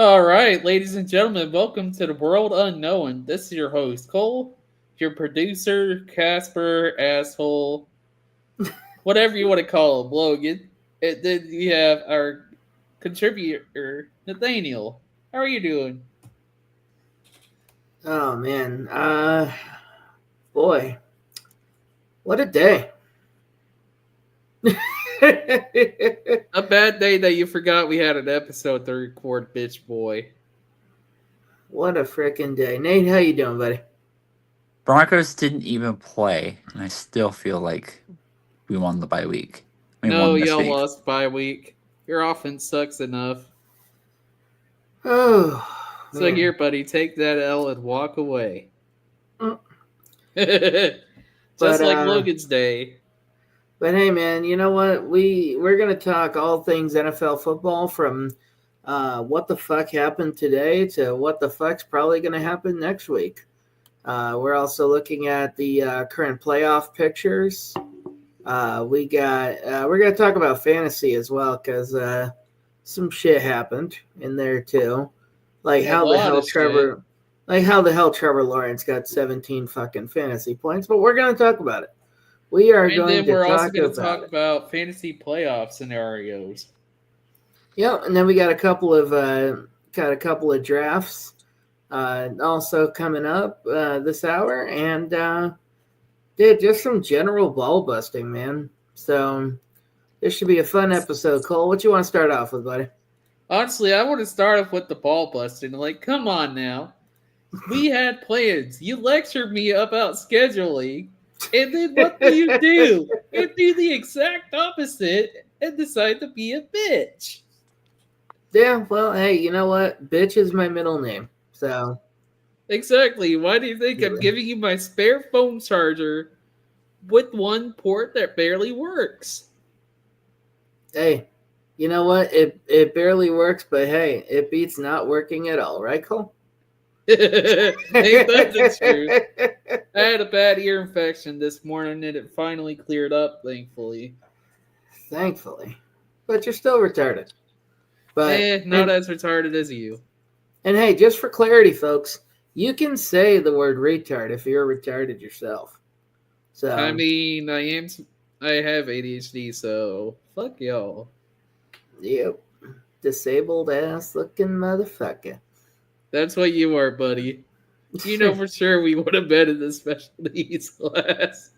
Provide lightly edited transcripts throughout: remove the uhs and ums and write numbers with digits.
All right, ladies and gentlemen, welcome to the World Unknown. This is your host, Cole, your producer, Casper, asshole, whatever you want to call him, Logan. And then we have our contributor, Nathaniel. How are you doing? Oh man, boy, what a day! A bad day that you forgot we had an episode to record, bitch boy. What a freaking day, Nate. How you doing, buddy? Broncos didn't even play, and I still feel like we won the bye week. We No, won this y'all week. lost by a week. Your offense sucks enough. Oh So man, here, buddy, take that L and walk away. Mm. Just but like Logan's day. but hey, man, you know what? We're gonna talk all things NFL football from what the fuck happened today to what the fuck's probably gonna happen next week. We're also looking at the current playoff pictures. We're gonna talk about fantasy as well because some shit happened in there too, like A lot of shit. how the hell Trevor Lawrence got 17 fucking fantasy points. But we're gonna talk about it. We are And going then to we're also talk going to about talk it. about fantasy playoff scenarios. Yeah, and then we got a couple of drafts also coming up this hour, and dude, just some general ball busting, man. So this should be a fun episode. Cole, what you want to start off with, buddy? Honestly, I want to start off with the ball busting. Like, come on now. We had plans. You lectured me about scheduling. And then what do you do? You do the exact opposite and decide to be a bitch. Yeah, well, hey, you know what? Bitch is my middle name. So, Exactly. Why do you think I'm yeah. giving you my spare phone charger with one port that barely works? Hey, you know what? It barely works, but hey, it beats not working at all, right, Cole? Ain't that the truth? I had a bad ear infection this morning and it finally cleared up, thankfully. Thankfully. But you're still retarded. But Not as retarded as you. and hey, just for clarity, folks, you can say the word retard if you're retarded yourself. I So, mean, I have ADHD, so fuck y'all. yep. Disabled ass looking motherfucker. That's what you are, buddy. You know for sure we would have been in the special needs class.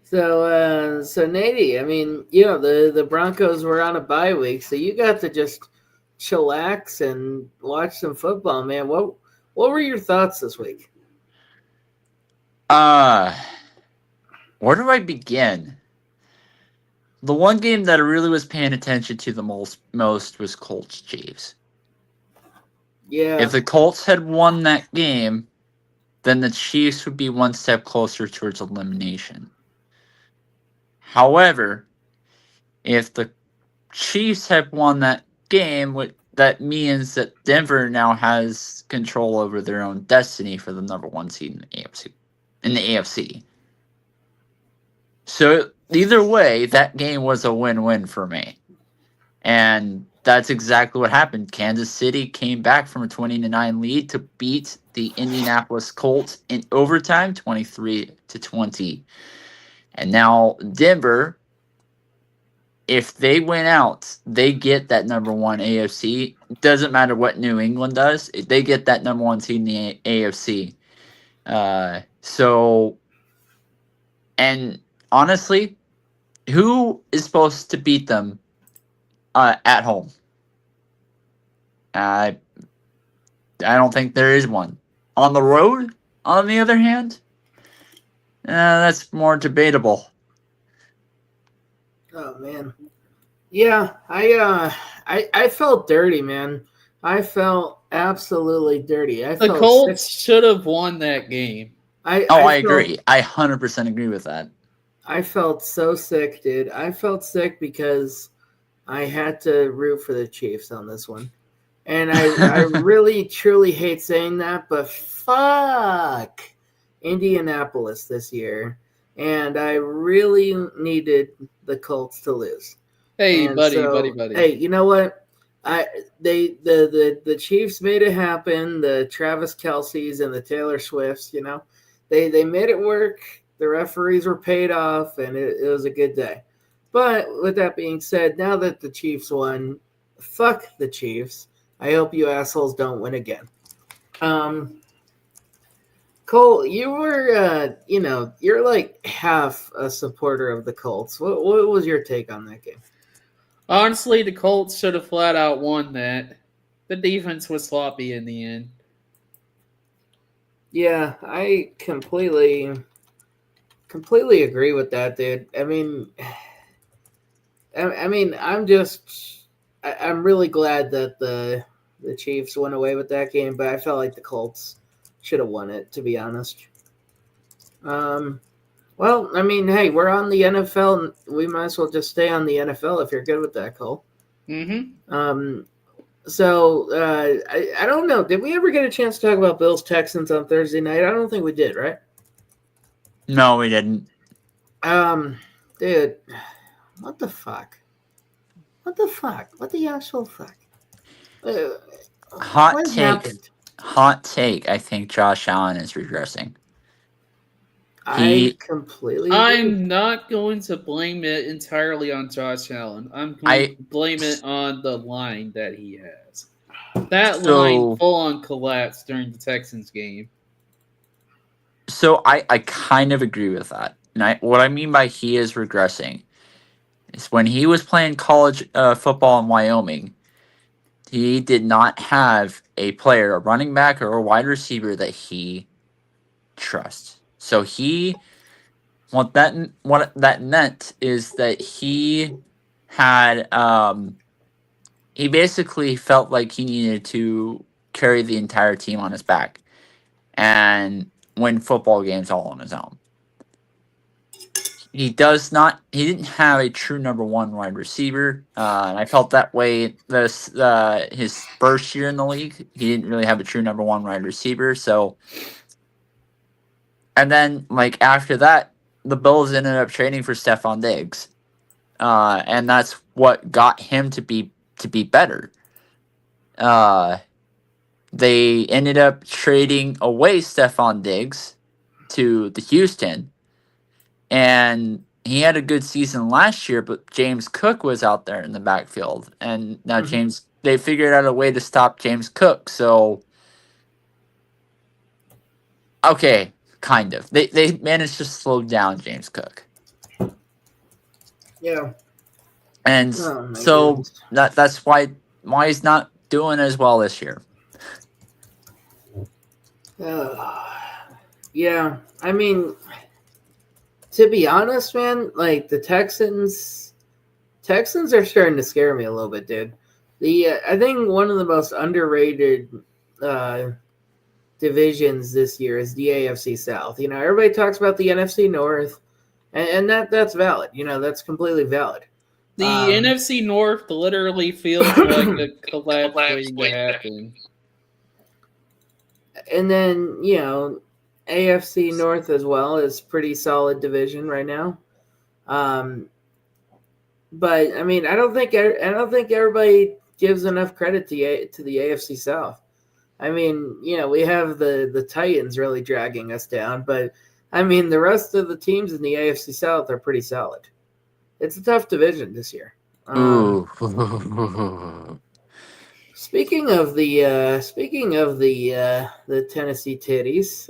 So Nady, I mean, you know, the Broncos were on a bye week, so you got to just chillax and watch some football, man. What were your thoughts this week? Uh, where do I begin? The one game that I really was paying attention to the most was Colts Chiefs. Yeah, If the Colts had won that game, then the Chiefs would be one step closer towards elimination. However, if the Chiefs had won that game, that means that Denver now has control over their own destiny for the number one seed in the AFC. In the AFC. So either way, that game was a win-win for me. And that's exactly what happened. Kansas City came back from a 20-9 lead to beat the Indianapolis Colts in overtime, 23-20. And now Denver, if they win out, they get that number one AFC. Doesn't matter what New England does, they get that number one seed in the AFC. And honestly, who is supposed to beat them at home? I don't think there is one. On the road, on the other hand, that's more debatable. oh man, yeah. I felt dirty, man. I felt absolutely dirty. I The felt sick. Colts should have won that game. I I felt agree. I 100% agree with that. I felt so sick, dude. I felt sick because I had to root for the Chiefs on this one. And I really truly hate saying that, but fuck Indianapolis this year. And I really needed the Colts to lose. Hey, And buddy, buddy, so, buddy. hey, you know what? The Chiefs made it happen. The Travis Kelce's and the Taylor Swifts, they made it work. The referees were paid off, and it was a good day. But with that being said, now that the Chiefs won, fuck the Chiefs. I hope you assholes don't win again. Cole, you were, you're like half a supporter of the Colts. What was your take on that game? Honestly, the Colts should have flat out won that. The defense was sloppy in the end. Yeah, I completely agree with that, dude. I'm really glad that the Chiefs went away with that game, but I felt like the Colts should have won it, to be honest. Well, hey, we're on the NFL. We might as well just stay on the NFL if you're good with that, Cole. Mm-hmm. So I don't know. Did we ever get a chance to talk about Bills Texans on Thursday night? I don't think we did, right? No, we didn't. Dude, what the fuck? What the actual fuck? Hot take. I think Josh Allen is regressing. I completely agree. I'm not going to blame it entirely on Josh Allen. I'm going to blame it on the line that he has. That line full on collapsed during the Texans game. So I kind of agree with that. And what I mean by he is regressing is when he was playing college football in Wyoming, he did not have a player, a running back or a wide receiver that he trusts. So what that meant is that he had he basically felt like he needed to carry the entire team on his back and win football games all on his own. He didn't have a true number one wide receiver. And I felt that way his first year in the league. He didn't really have a true number one wide receiver. So, and then after that, the Bills ended up trading for Stephon Diggs. And that's what got him to be better. They ended up trading away Stephon Diggs to the Houston. And he had a good season last year, but James Cook was out there in the backfield. And now they figured out a way to stop James Cook. So, okay, kind of. They managed to slow down James Cook. Yeah. And so that's why he's not doing as well this year. Yeah, to be honest, man, the Texans are starting to scare me a little bit, dude. I think one of the most underrated divisions this year is the AFC South. Everybody talks about the NFC North, and that's valid. That's completely valid. The NFC North literally feels like a collapse waiting to happen. And then, AFC North as well is pretty solid division right now. But I don't think everybody gives enough credit to the AFC South. We have the Titans really dragging us down, but the rest of the teams in the AFC South are pretty solid. It's a tough division this year. Speaking of the Tennessee Titties,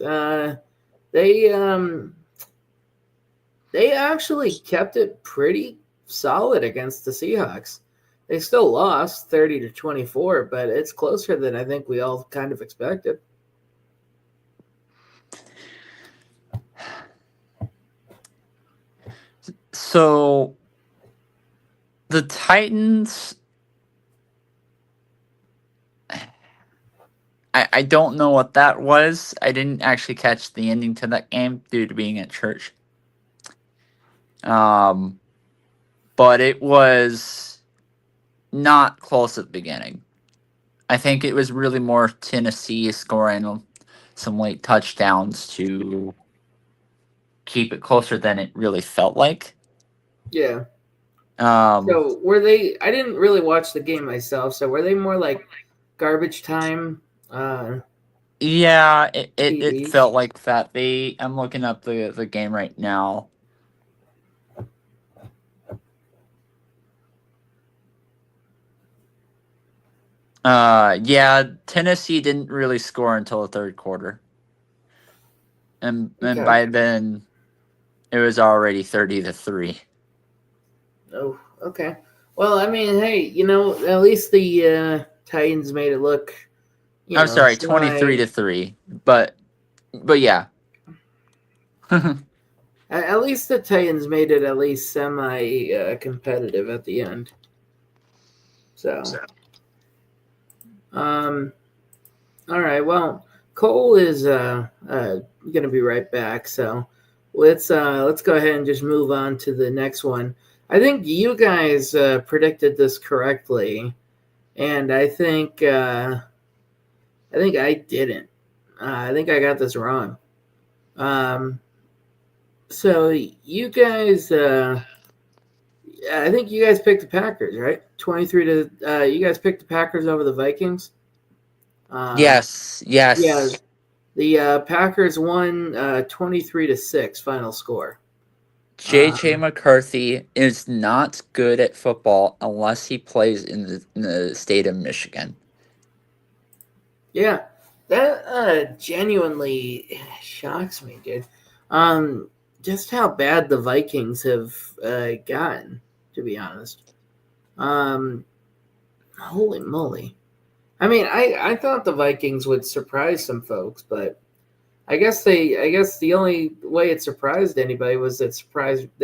they actually kept it pretty solid against the Seahawks. They still lost 30-24, but it's closer than I think we all kind of expected. So the Titans, I don't know what that was. I didn't actually catch the ending to that game due to being at church. But it was not close at the beginning. I think it was really more Tennessee scoring some late touchdowns to keep it closer than it really felt like. Yeah. So were they? I didn't really watch the game myself. So were they more like garbage time? Yeah, it TVs? felt like that. I'm looking up the game right now. Yeah, Tennessee didn't really score until the third quarter. And Okay. by then it was already 30-3. Oh, okay. Well, I mean, hey, at least the Titans made it look, I'm sorry, semi. 23-3. But yeah. At least the Titans made it at least semi competitive at the end. So, all right. Well, Cole is going to be right back. So let's go ahead and just move on to the next one. I think you guys predicted this correctly, and I think I didn't. I think I got this wrong. So you guys, I think you guys picked the Packers, right? 23 to. You guys picked the Packers over the Vikings. Yes. Yeah, the Packers won 23-6 final score. JJ McCarthy is not good at football unless he plays in the state of Michigan. Yeah, that genuinely shocks me, dude. Just how bad the Vikings have gotten, to be honest. Holy moly! I mean, I thought the Vikings would surprise some folks, but I guess the only way it surprised anybody was they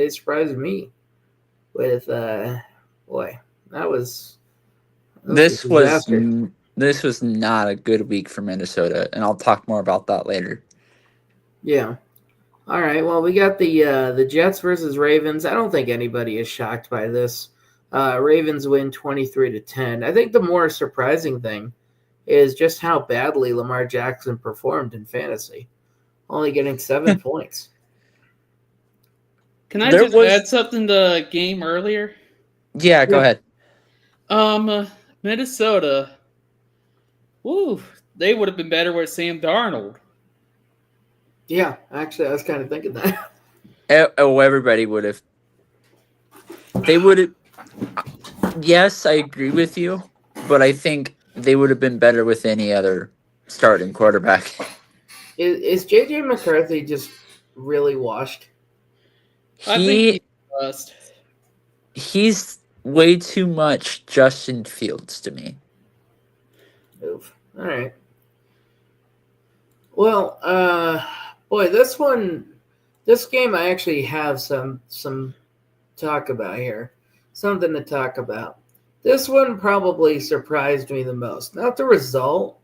surprised me with boy, that was a disaster. This was not a good week for Minnesota, and I'll talk more about that later. Yeah. All right. Well, we got the Jets versus Ravens. I don't think anybody is shocked by this. Ravens win 23-10. I think the more surprising thing is just how badly Lamar Jackson performed in fantasy, only getting 7 points. Can I just add something to the game earlier? Yeah, go ahead. Minnesota. Woo, they would have been better with Sam Darnold. Yeah, actually, I was kind of thinking that. Oh, everybody would have. They would have. Yes, I agree with you, but I think they would have been better with any other starting quarterback. Is JJ McCarthy just really washed? I think he's way too much Justin Fields to me. Oof. All right. Well, boy, this game I actually have some talk about here. Something to talk about. This one probably surprised me the most. Not the result,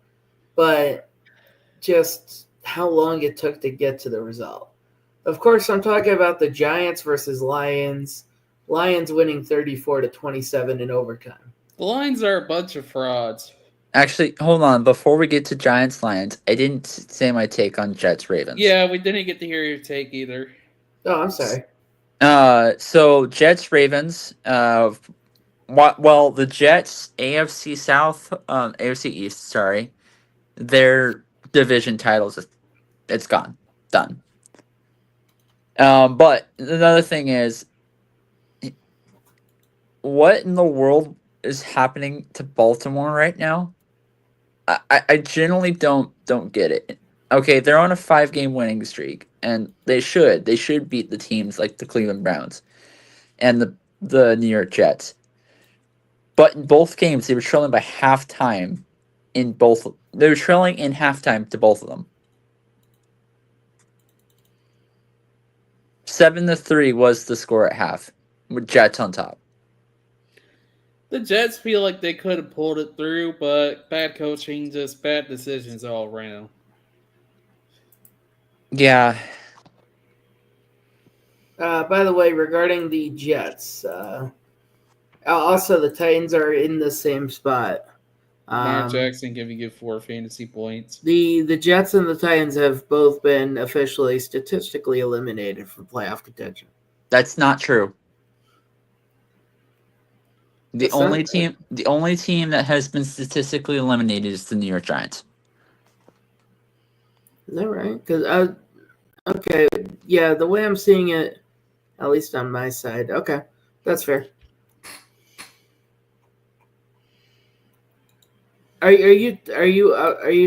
but just how long it took to get to the result. Of course, I'm talking about the Giants versus Lions. Lions winning 34-27 in overtime. The Lions are a bunch of frauds. Actually, hold on. Before we get to Giants Lions, I didn't say my take on Jets Ravens. Yeah, we didn't get to hear your take either. Oh, I'm sorry. So Jets Ravens. Well, the Jets AFC South, AFC East. Sorry, their division titles. It's gone, done. But another thing is, what in the world is happening to Baltimore right now? I generally don't get it. Okay, they're on a 5-game winning streak, and they should beat the teams like the Cleveland Browns and the New York Jets. But in both games, they were trailing by halftime. They were trailing in halftime to both of them. 7-3 was the score at half, with Jets on top. The Jets feel like they could have pulled it through, but bad coaching, just bad decisions all around. Yeah. By the way, regarding the Jets, also the Titans are in the same spot. Lamar Jackson giving you 4 fantasy points. The Jets and the Titans have both been officially statistically eliminated from playoff contention. That's not true. The only team that has been statistically eliminated is the New York Giants. Is that right? Because okay, yeah, the way I'm seeing it, at least on my side, okay, that's fair. Are you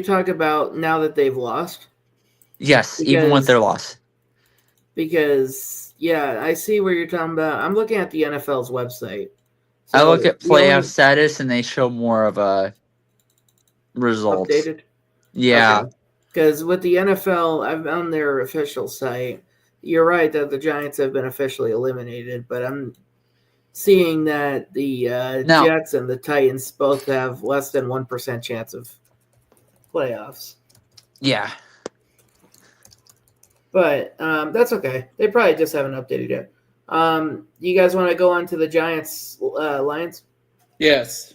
talking about now that they've lost? Yes, even with their loss. Because yeah, I see where you're talking about. I'm looking at the NFL's website. I look at playoff status and they show more of a results. Updated. Yeah. Because with the NFL, I'm on their official site. You're right that the Giants have been officially eliminated, but I'm seeing that the Jets and the Titans both have less than 1% chance of playoffs. Yeah. But that's okay. They probably just haven't updated yet. You guys want to go on to the Giants Lions? Yes.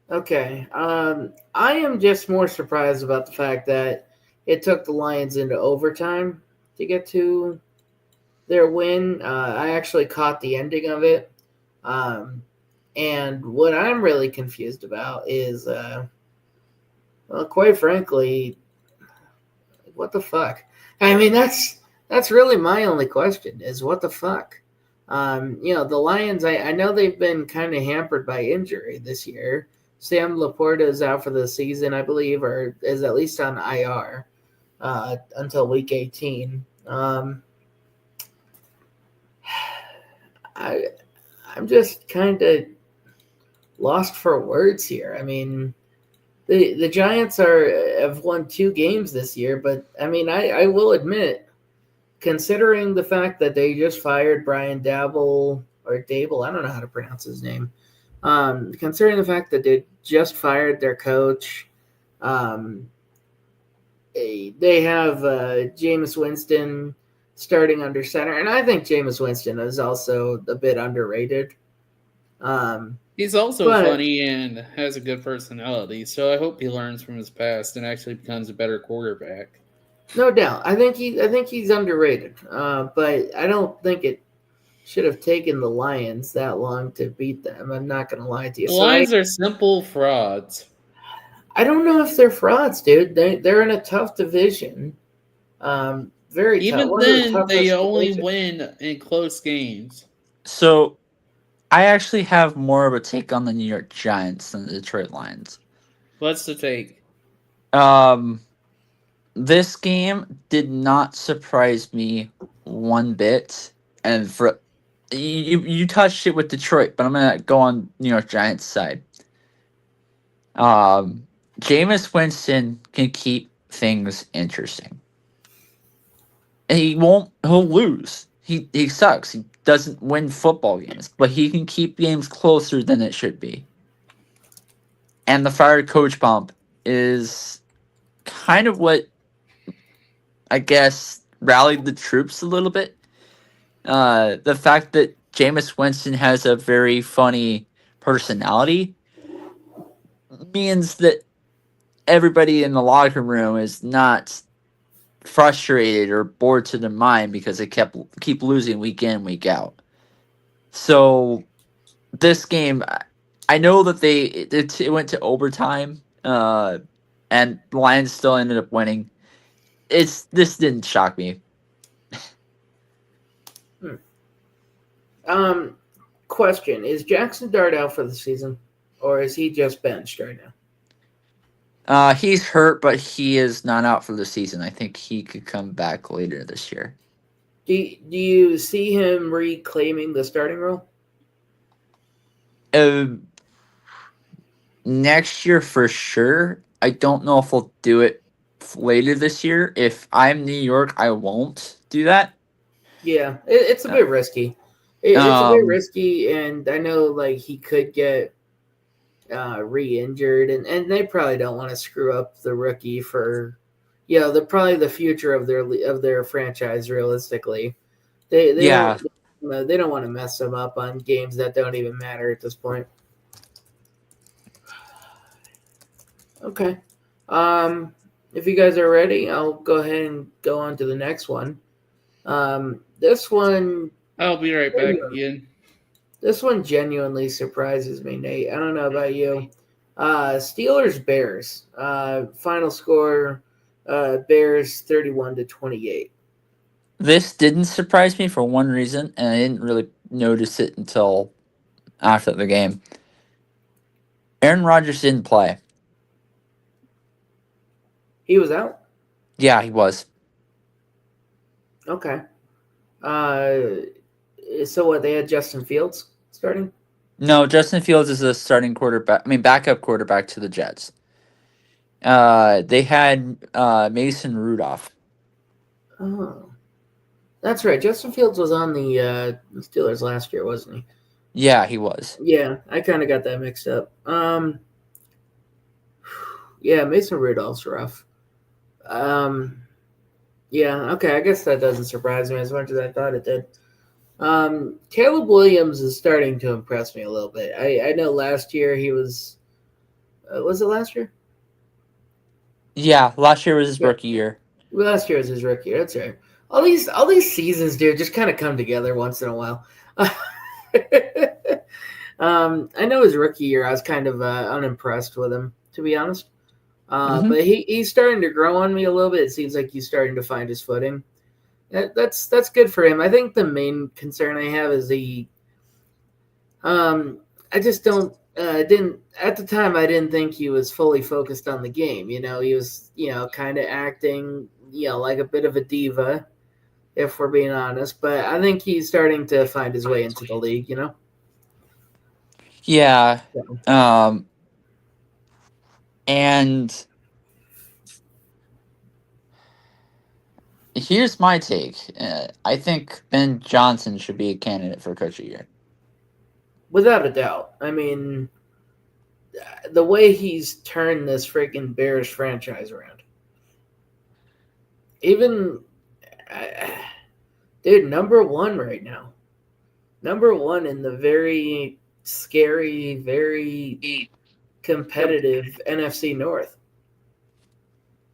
Okay. I am just more surprised about the fact that it took the Lions into overtime to get to their win. I actually caught the ending of it. And what I'm really confused about is, well, quite frankly, what the fuck? I mean, that's really my only question is what the fuck? The Lions, I know they've been kind of hampered by injury this year. Sam Laporta is out for the season, I believe, or is at least on IR until week 18. I'm just kind of lost for words here. I mean, the Giants have won 2 games this year, but I mean, I will admit, considering the fact that they just fired Brian Dabble or Dable, I don't know how to pronounce his name. Considering the fact that they just fired their coach, they have Jameis Winston starting under center, and I think Jameis Winston is also a bit underrated. He's also funny and has a good personality, so I hope he learns from his past and actually becomes a better quarterback. No doubt, I think he's underrated, but I don't think it should have taken the Lions that long to beat them. I'm not going to lie to you. The Lions are simple frauds. I don't know if they're frauds, dude. They're in a tough division. Very Even tough. then, they only win in close games. So, I actually have more of a take on the New York Giants than the Detroit Lions. What's the take? This game did not surprise me one bit, and for you touched it with Detroit, but I'm gonna go on New York Giants side. Jameis Winston can keep things interesting, and he'll lose. He sucks. He doesn't win football games, but he can keep games closer than it should be. And the fired coach bump is kind of what I guess rallied the troops a little bit. The fact that Jameis Winston has a very funny personality means that everybody in the locker room is not frustrated or bored to their mind because they keep losing week in, week out. So this game, I know that it went to overtime, and the Lions still ended up winning. This didn't shock me. Question: is Jackson Dart out for the season, or is he just benched right now? He's hurt, but he is not out for the season. I think he could come back later this year. Do you see him reclaiming the starting role? Next year for sure. I don't know if we'll do it later this year. If I'm New York, I won't do that. Yeah, it's a bit risky. It's a bit risky, and I know like he could get re-injured, and they probably don't want to screw up the rookie for, probably the future of their franchise. Realistically, they don't want to mess them up on games that don't even matter at this point. Okay, if you guys are ready, I'll go ahead and go on to the next one. This one, I'll be right back again. This one genuinely surprises me, Nate. I don't know about you. Steelers Bears. Final score Bears 31-28. This didn't surprise me for one reason, and I didn't really notice it until after the game. Aaron Rodgers didn't play. He was out? Yeah, he was. Okay. So what, they had Justin Fields starting? No, Justin Fields is a starting quarterback. I mean, backup quarterback to the Jets. They had Mason Rudolph. Oh. That's right. Justin Fields was on the Steelers last year, wasn't he? Yeah, he was. Yeah, I kind of got that mixed up. Yeah, Mason Rudolph's rough. Yeah, okay, I guess that doesn't surprise me as much as I thought it did. Caleb Williams is starting to impress me a little bit. I know last year he was it last year? Yeah, last year was his rookie year. Last year was his rookie year. That's right. All these seasons, dude, just kind of come together once in a while. I know his rookie year, I was kind of unimpressed with him, to be honest. But he's starting to grow on me a little bit. It seems like he's starting to find his footing. That's good for him. I think the main concern I have is I just didn't at the time. I didn't think he was fully focused on the game. You know, he was kind of acting like a bit of a diva, if we're being honest. But I think he's starting to find his way into the league. Yeah. So. And here's my take. I think Ben Johnson should be a candidate for Coach of the Year. Without a doubt. I mean, the way he's turned this freaking Bears franchise around. Even, dude, number one right now. Number one in the very scary, very competitive NFC North.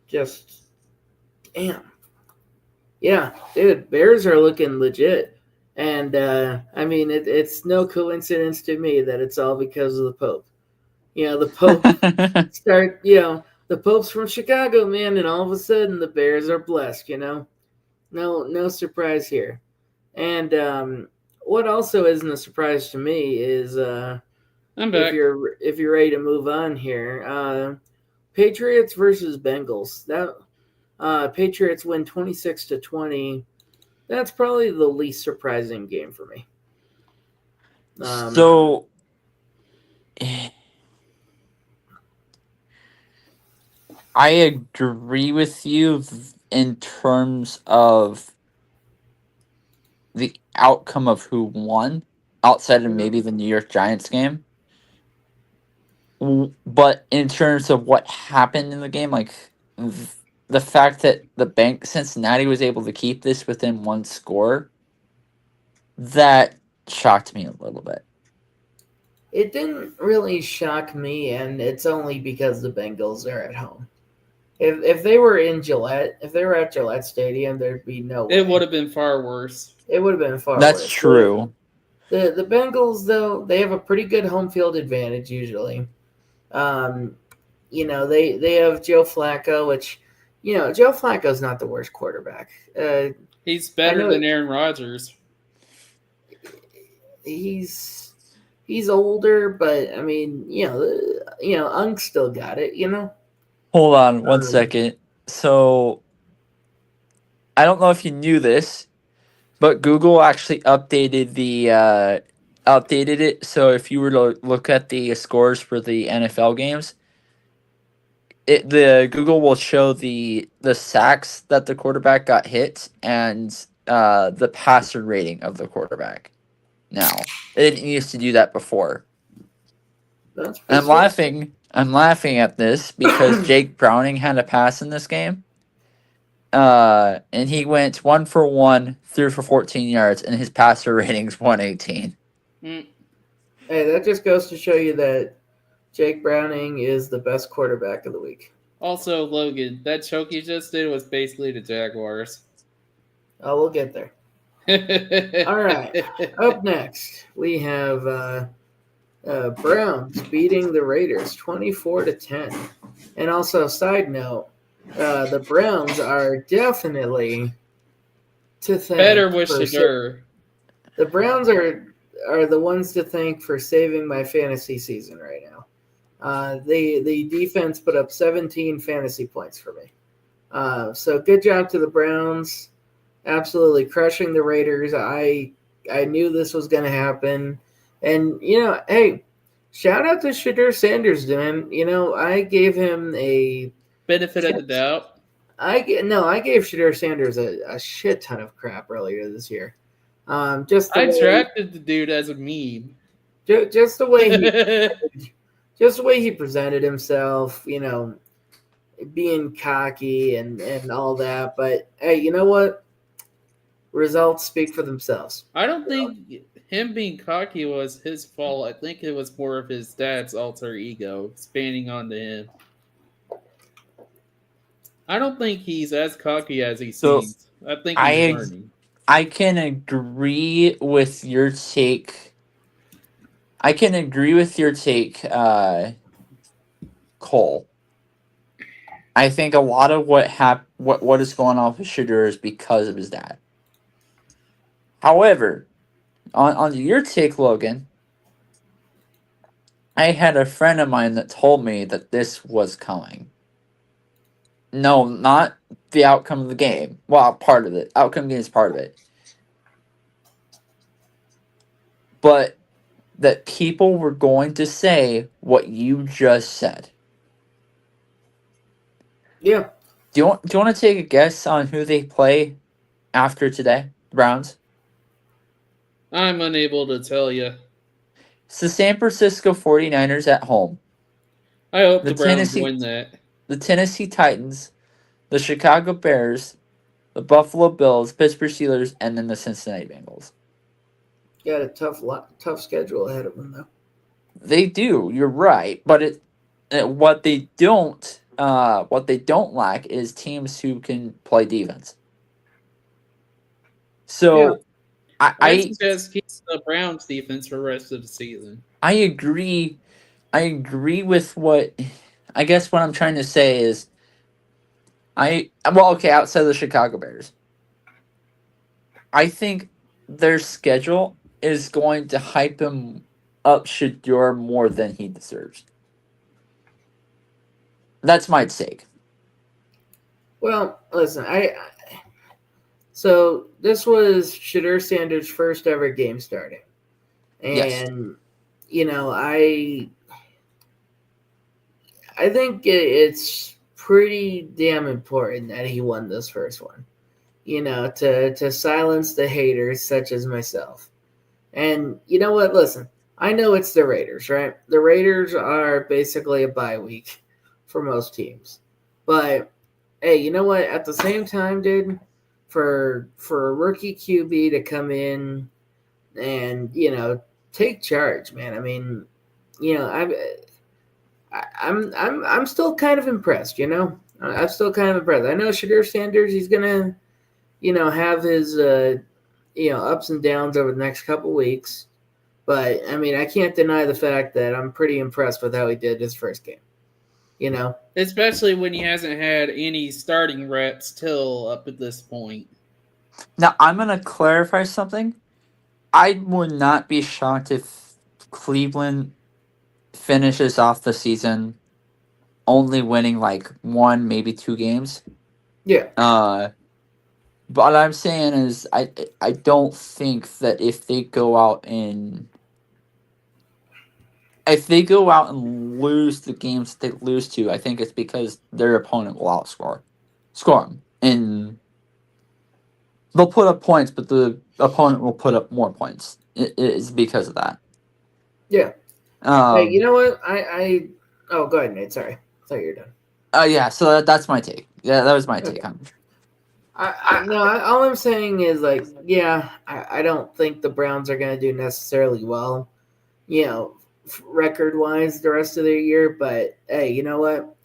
Just, damn. Yeah, dude, Bears are looking legit. And, I mean, it's no coincidence to me that it's all because of the Pope. The Pope the Pope's from Chicago, man, and all of a sudden the Bears are blessed, No surprise here. And what also isn't a surprise to me is I'm back. if you're ready to move on here, Patriots versus Bengals. That Patriots win 26-20. That's probably the least surprising game for me. So I agree with you in terms of the outcome of who won, outside of maybe the New York Giants game. But in terms of what happened in the game, like the fact that Cincinnati was able to keep this within one score, that shocked me a little bit. It didn't really shock me, and it's only because the Bengals are at home. If they were in Gillette, if they were at Gillette Stadium, there'd be no way. It would have been far worse. It would have been far That's worse. true. The Bengals, though, they have a pretty good home field advantage usually. They have Joe Flacco, which, Joe Flacco's not the worst quarterback. He's better than Aaron Rodgers. He's older, but I mean, Unk still got it, Hold on one second. So I don't know if you knew this, but Google actually updated it. So if you were to look at the scores for the NFL games, the Google will show the sacks that the quarterback got hit and the passer rating of the quarterback. Now it didn't used to do that before. I'm laughing at this because Jake Browning had a pass in this game. And he went 1 for 1, threw for 14 yards, and his passer rating's 118. Hey, that just goes to show you that Jake Browning is the best quarterback of the week. Also, Logan, that choke you just did was basically the Jaguars. Oh, we'll get there. All right. Up next, we have Browns beating the Raiders 24-10. And also, side note, the Browns are definitely to Better thank with for Shadur. the Browns are the ones to thank for saving my fantasy season right now. The defense put up 17 fantasy points for me. So good job to the Browns, absolutely crushing the Raiders. I knew this was going to happen, and hey, shout out to Shadur Sanders, man. I gave him a Benefit of the doubt. I gave Shadur Sanders a shit ton of crap earlier this year. Just the I way, drafted the dude as a meme. just the way just the way he presented himself. Being cocky and all that. But hey, you know what? Results speak for themselves. I don't think him being cocky was his fault. I think it was more of his dad's alter ego spanning onto him. I don't think he's as cocky as he So seems. I think he's I learning. I can agree with your take. I can agree with your take, Cole. I think a lot of what is going on with Shadur is because of his dad. However, on your take, Logan, I had a friend of mine that told me that this was coming. No, not the outcome of the game. Well, part of it. Outcome of the game is part of it. But that people were going to say what you just said. Yeah. Do you want to take a guess on who they play after today? The Browns? I'm unable to tell you. It's the San Francisco 49ers at home. I hope The the Browns Tennessee win that. the Tennessee Titans, the Chicago Bears, the Buffalo Bills, Pittsburgh Steelers, and then the Cincinnati Bengals. Got a tough schedule ahead of them though. They do. You're right, but what they don't lack is teams who can play defense. So I I suggest keep the Browns defense for the rest of the season. I agree. I agree with what I guess what I'm trying to say is outside of the Chicago Bears, I think their schedule is going to hype him up Shador more than he deserves. That's my take. Well, listen, so this was Shadur Sanders' first ever game starting, Yes. and I think it's pretty damn important that he won this first one. To silence the haters such as myself. And you know what? Listen, I know it's the Raiders, right? The Raiders are basically a bye week for most teams. But hey, you know what? At the same time, dude, for a rookie QB to come in and take charge, man. I mean, I'm still kind of impressed. I'm still kind of impressed. I know Shadur Sanders. He's gonna have his ups and downs over the next couple weeks. But I mean, I can't deny the fact that I'm pretty impressed with how he did his first game. Especially when he hasn't had any starting reps till up at this point. Now I'm gonna clarify something. I would not be shocked if Cleveland finishes off the season only winning like one, maybe two games. Yeah. But what I'm saying is I don't think that if they go out and lose the games that they lose to, I think it's because their opponent will score them, and they'll put up points, but the opponent will put up more points. It's because of that. Yeah. Hey, you know what? Oh, go ahead, Nate. Sorry, I thought you were done. Yeah. So that's my take. Yeah, that was my take on it. All I'm saying is I don't think the Browns are going to do necessarily well, record wise the rest of the year. But hey, you know what?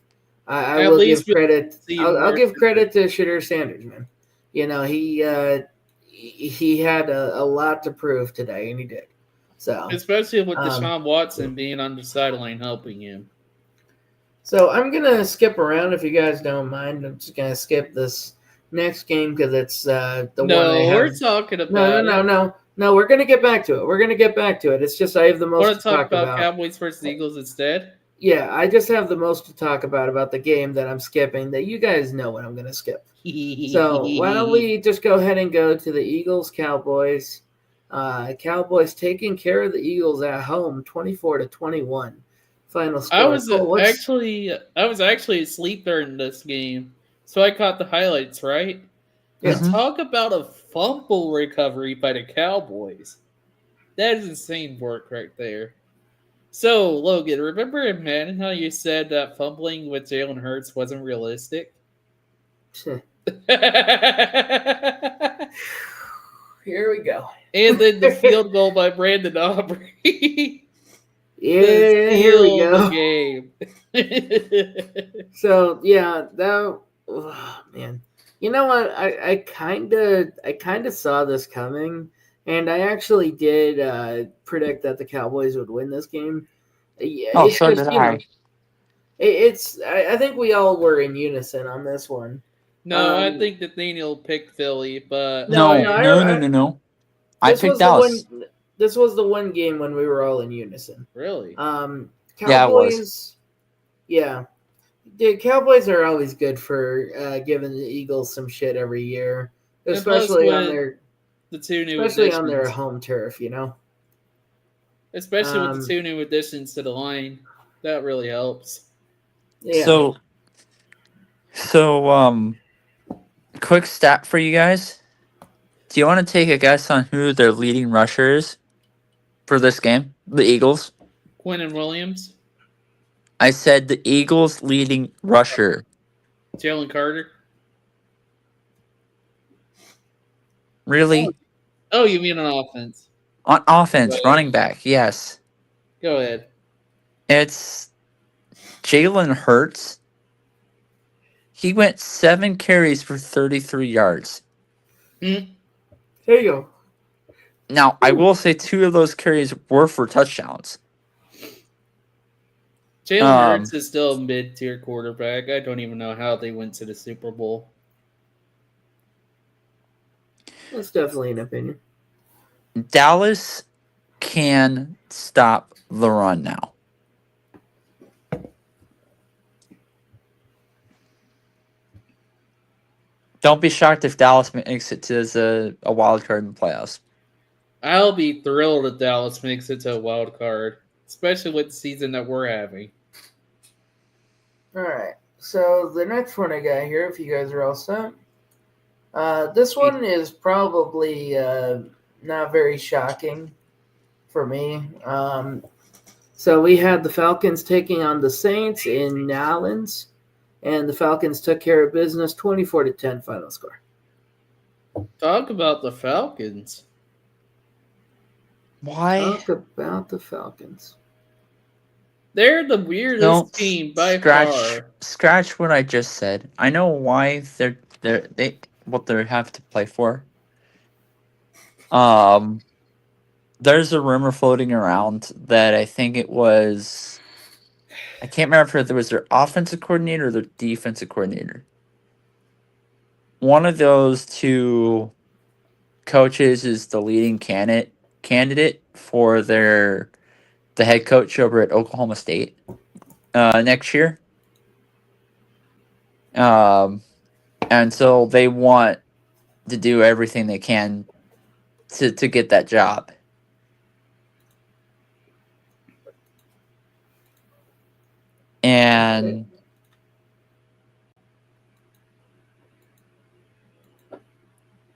I will give credit. I'll give credit to Shadur Sanders, man. He he had a lot to prove today, and he did. So, Especially with Deshaun Watson being on the sideline helping him. So I'm gonna skip around if you guys don't mind. I'm just gonna skip this next game because it's the one I have. We're talking about No. We're gonna get back to it. It's just I have the most Want to to talk about about. Cowboys versus Eagles instead? Yeah, I just have the most to talk about the game that I'm skipping. That you guys know what I'm gonna skip. So why don't we just go ahead and go to the Eagles Cowboys? Cowboys taking care of the Eagles at home, 24-21. Final score. I was actually asleep during this game, so I caught the highlights, right? Yeah. And talk about a fumble recovery by the Cowboys. That is insane work right there. So, Logan, remember in Madden how you said that fumbling with Jalen Hurts wasn't realistic? Here we go. And then the field goal by Brandon Aubrey. Yeah, here we go. The game. So yeah, man. You know what? I kind of saw this coming, and I actually did predict that the Cowboys would win this game. Yeah, Oh, so did I. I think we all were in unison on this one. No, I think Nathaniel picked Philly, but no. I picked Dallas. This was the one game when we were all in unison. Really? Cowboys. Yeah, it was. Yeah. The Cowboys are always good for giving the Eagles some shit every year, especially on their on their home turf. You know. Especially with the 2 new additions to the line, that really helps. Yeah. So, quick stat for you guys. Do you want to take a guess on who their leading rusher is for this game? The Eagles? Quentin Williams? I said the Eagles' leading rusher. Jalen Carter? Really? Oh, you mean on offense? On offense, running back, yes. Go ahead. It's Jalen Hurts. He went 7 carries for 33 yards. There you go. Now, I will say 2 of those carries were for touchdowns. Jalen Hurts is still a mid-tier quarterback. I don't even know how they went to the Super Bowl. That's definitely an opinion. Dallas can stop the run now. Don't be shocked if Dallas makes it to a wild card in the playoffs. I'll be thrilled if Dallas makes it to a wild card, especially with the season that we're having. All right. So the next one I got here, if you guys are all set. This one is probably not very shocking for me. So we had the Falcons taking on the Saints in New Orleans, and the Falcons took care of business, 24-10 final score. Talk about the Falcons. Why? Talk about the Falcons. They're the weirdest team by far. Scratch what I just said. I know why they what they have to play for. There's a rumor floating around that I think it was, I can't remember if it was their offensive coordinator or their defensive coordinator. One of those 2 coaches is the leading candidate for the head coach over at Oklahoma State next year. And so they want to do everything they can to get that job. And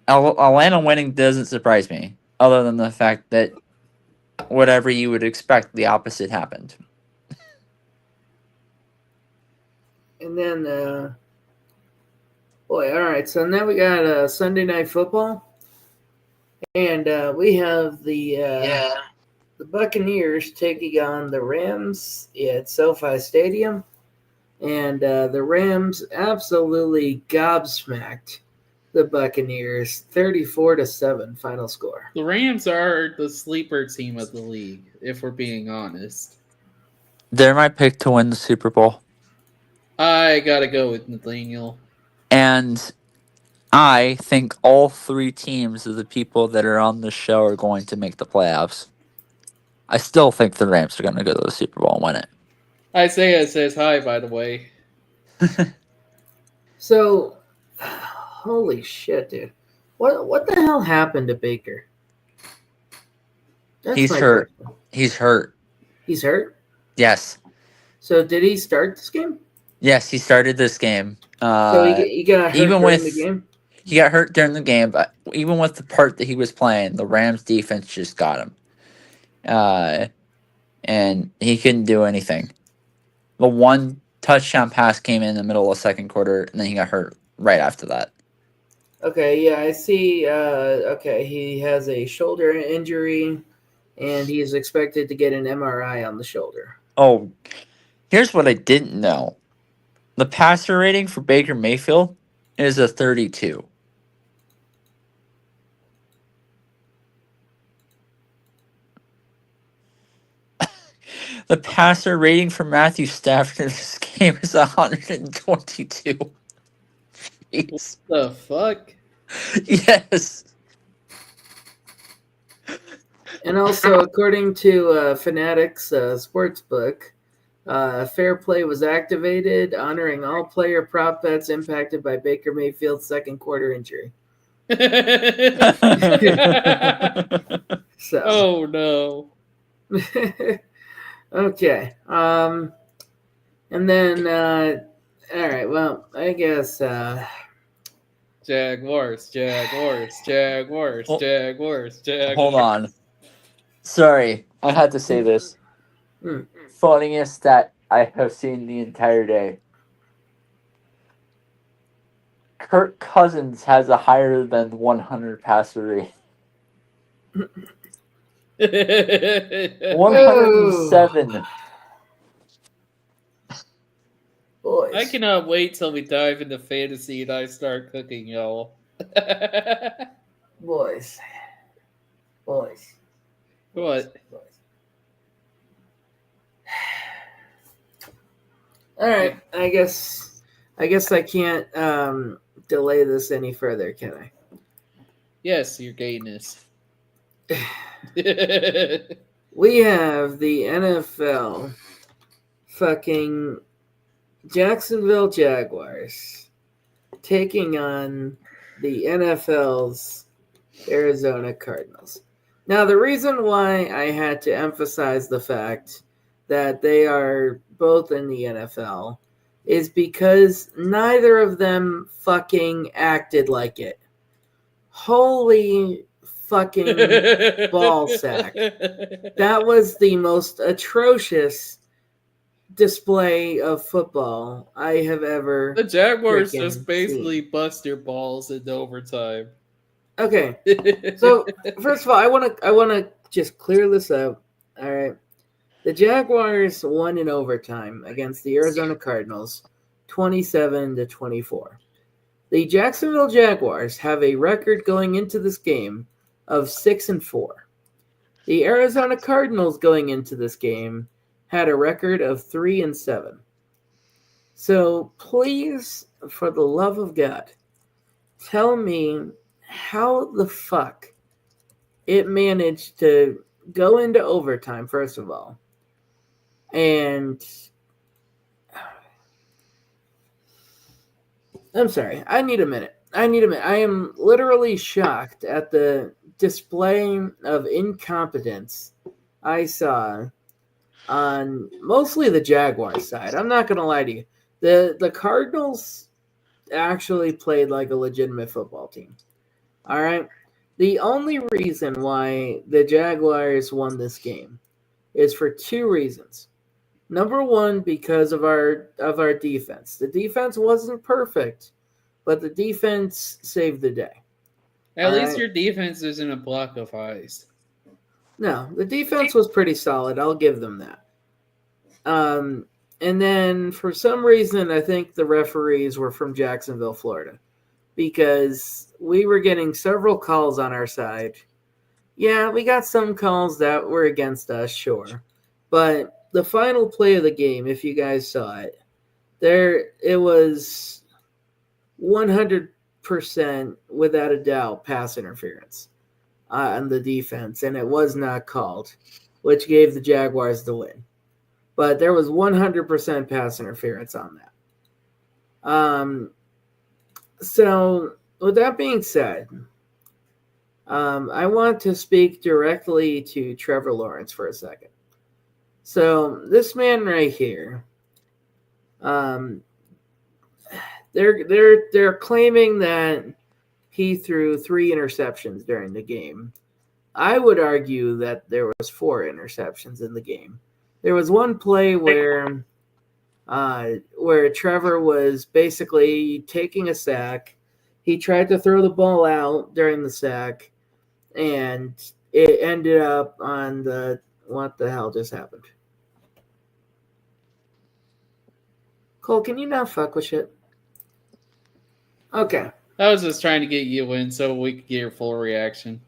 Atlanta winning doesn't surprise me, other than the fact that whatever you would expect, the opposite happened. And then, all right. So now we got Sunday Night Football, and we have the Buccaneers taking on the Rams at SoFi Stadium, and the Rams absolutely gobsmacked the Buccaneers 34-7 final score. The Rams are the sleeper team of the league, if we're being honest. They're my pick to win the Super Bowl. I gotta go with Nathaniel. And I think all three teams of the people that are on the show are going to make the playoffs. I still think the Rams are going to go to the Super Bowl and win it. Isaiah says hi, by the way. So, holy shit, dude. What the hell happened to Baker? That's He's my hurt. question. He's hurt. He's hurt? Yes. So did he start this game? Yes, he started this game. So he got hurt even during with the game? he got hurt during the game, but even with the part that he was playing, the Rams defense just got him. And he couldn't do anything. The one touchdown pass came in the middle of the second quarter, and then he got hurt right after that. Okay, yeah, I see. Okay, he has a shoulder injury, and he's expected to get an MRI on the shoulder. Oh, here's what I didn't know. The passer rating for Baker Mayfield is a 32. The passer rating for Matthew Stafford in this game is 122. Jeez. What the fuck? Yes. And also, according to Fanatics Sportsbook, fair play was activated, honoring all player prop bets impacted by Baker Mayfield's second quarter injury. So, Oh no. okay. And then, all right. Well, I guess. Jaguars. Hold on. Sorry, I had to say this. Hmm. Funniest stat I have seen the entire day. Kirk Cousins has a higher than 100 passer rate. 107. Boys. I cannot wait till we dive into fantasy and I start cooking, y'all. Boys. What? All right. I guess I can't delay this any further, can I? Yes, your gayness. We have the NFL fucking Jacksonville Jaguars taking on the NFL's Arizona Cardinals. Now, the reason why I had to emphasize the fact that they are both in the NFL is because neither of them fucking acted like it. Holy fucking ball sack. That was the most atrocious display of football I have ever. The Jaguars freaking just basically seen. bust your balls in overtime. Okay, so first of all, I want to just clear this up. All right, the Jaguars won in overtime against the Arizona Cardinals, 27-24. The Jacksonville Jaguars have a record going into this game of 6-4. The Arizona Cardinals going into this game had a record of 3-7. So please, for the love of God, tell me how the fuck it managed to go into overtime, first of all. And I'm sorry, I need a minute. I am literally shocked at the display of incompetence I saw on mostly the Jaguars side. I'm not going to lie to you. The Cardinals actually played like a legitimate football team. All right? The only reason why the Jaguars won this game is for two reasons. Number one, because of our defense. The defense wasn't perfect, but the defense saved the day. At least your defense isn't a block of ice. No, the defense was pretty solid. I'll give them that. And then for some reason, I think the referees were from Jacksonville, Florida. because we were getting several calls on our side. Yeah, we got some calls that were against us, sure. But the final play of the game, if you guys saw it, it was 100% without a doubt pass interference on the defense, and it was not called, which gave the Jaguars the win. But there was 100% pass interference on that. So, with that being said, I want to speak directly to Trevor Lawrence for a second. So, this man right here, they're claiming that he threw 3 interceptions during the game. I would argue that there was 4 interceptions in the game. There was one play where Trevor was basically taking a sack. He tried to throw the ball out during the sack, and it ended up on the what the hell just happened? Cole, can you not fuck with shit? Okay. I was just trying to get you in so we could get your full reaction.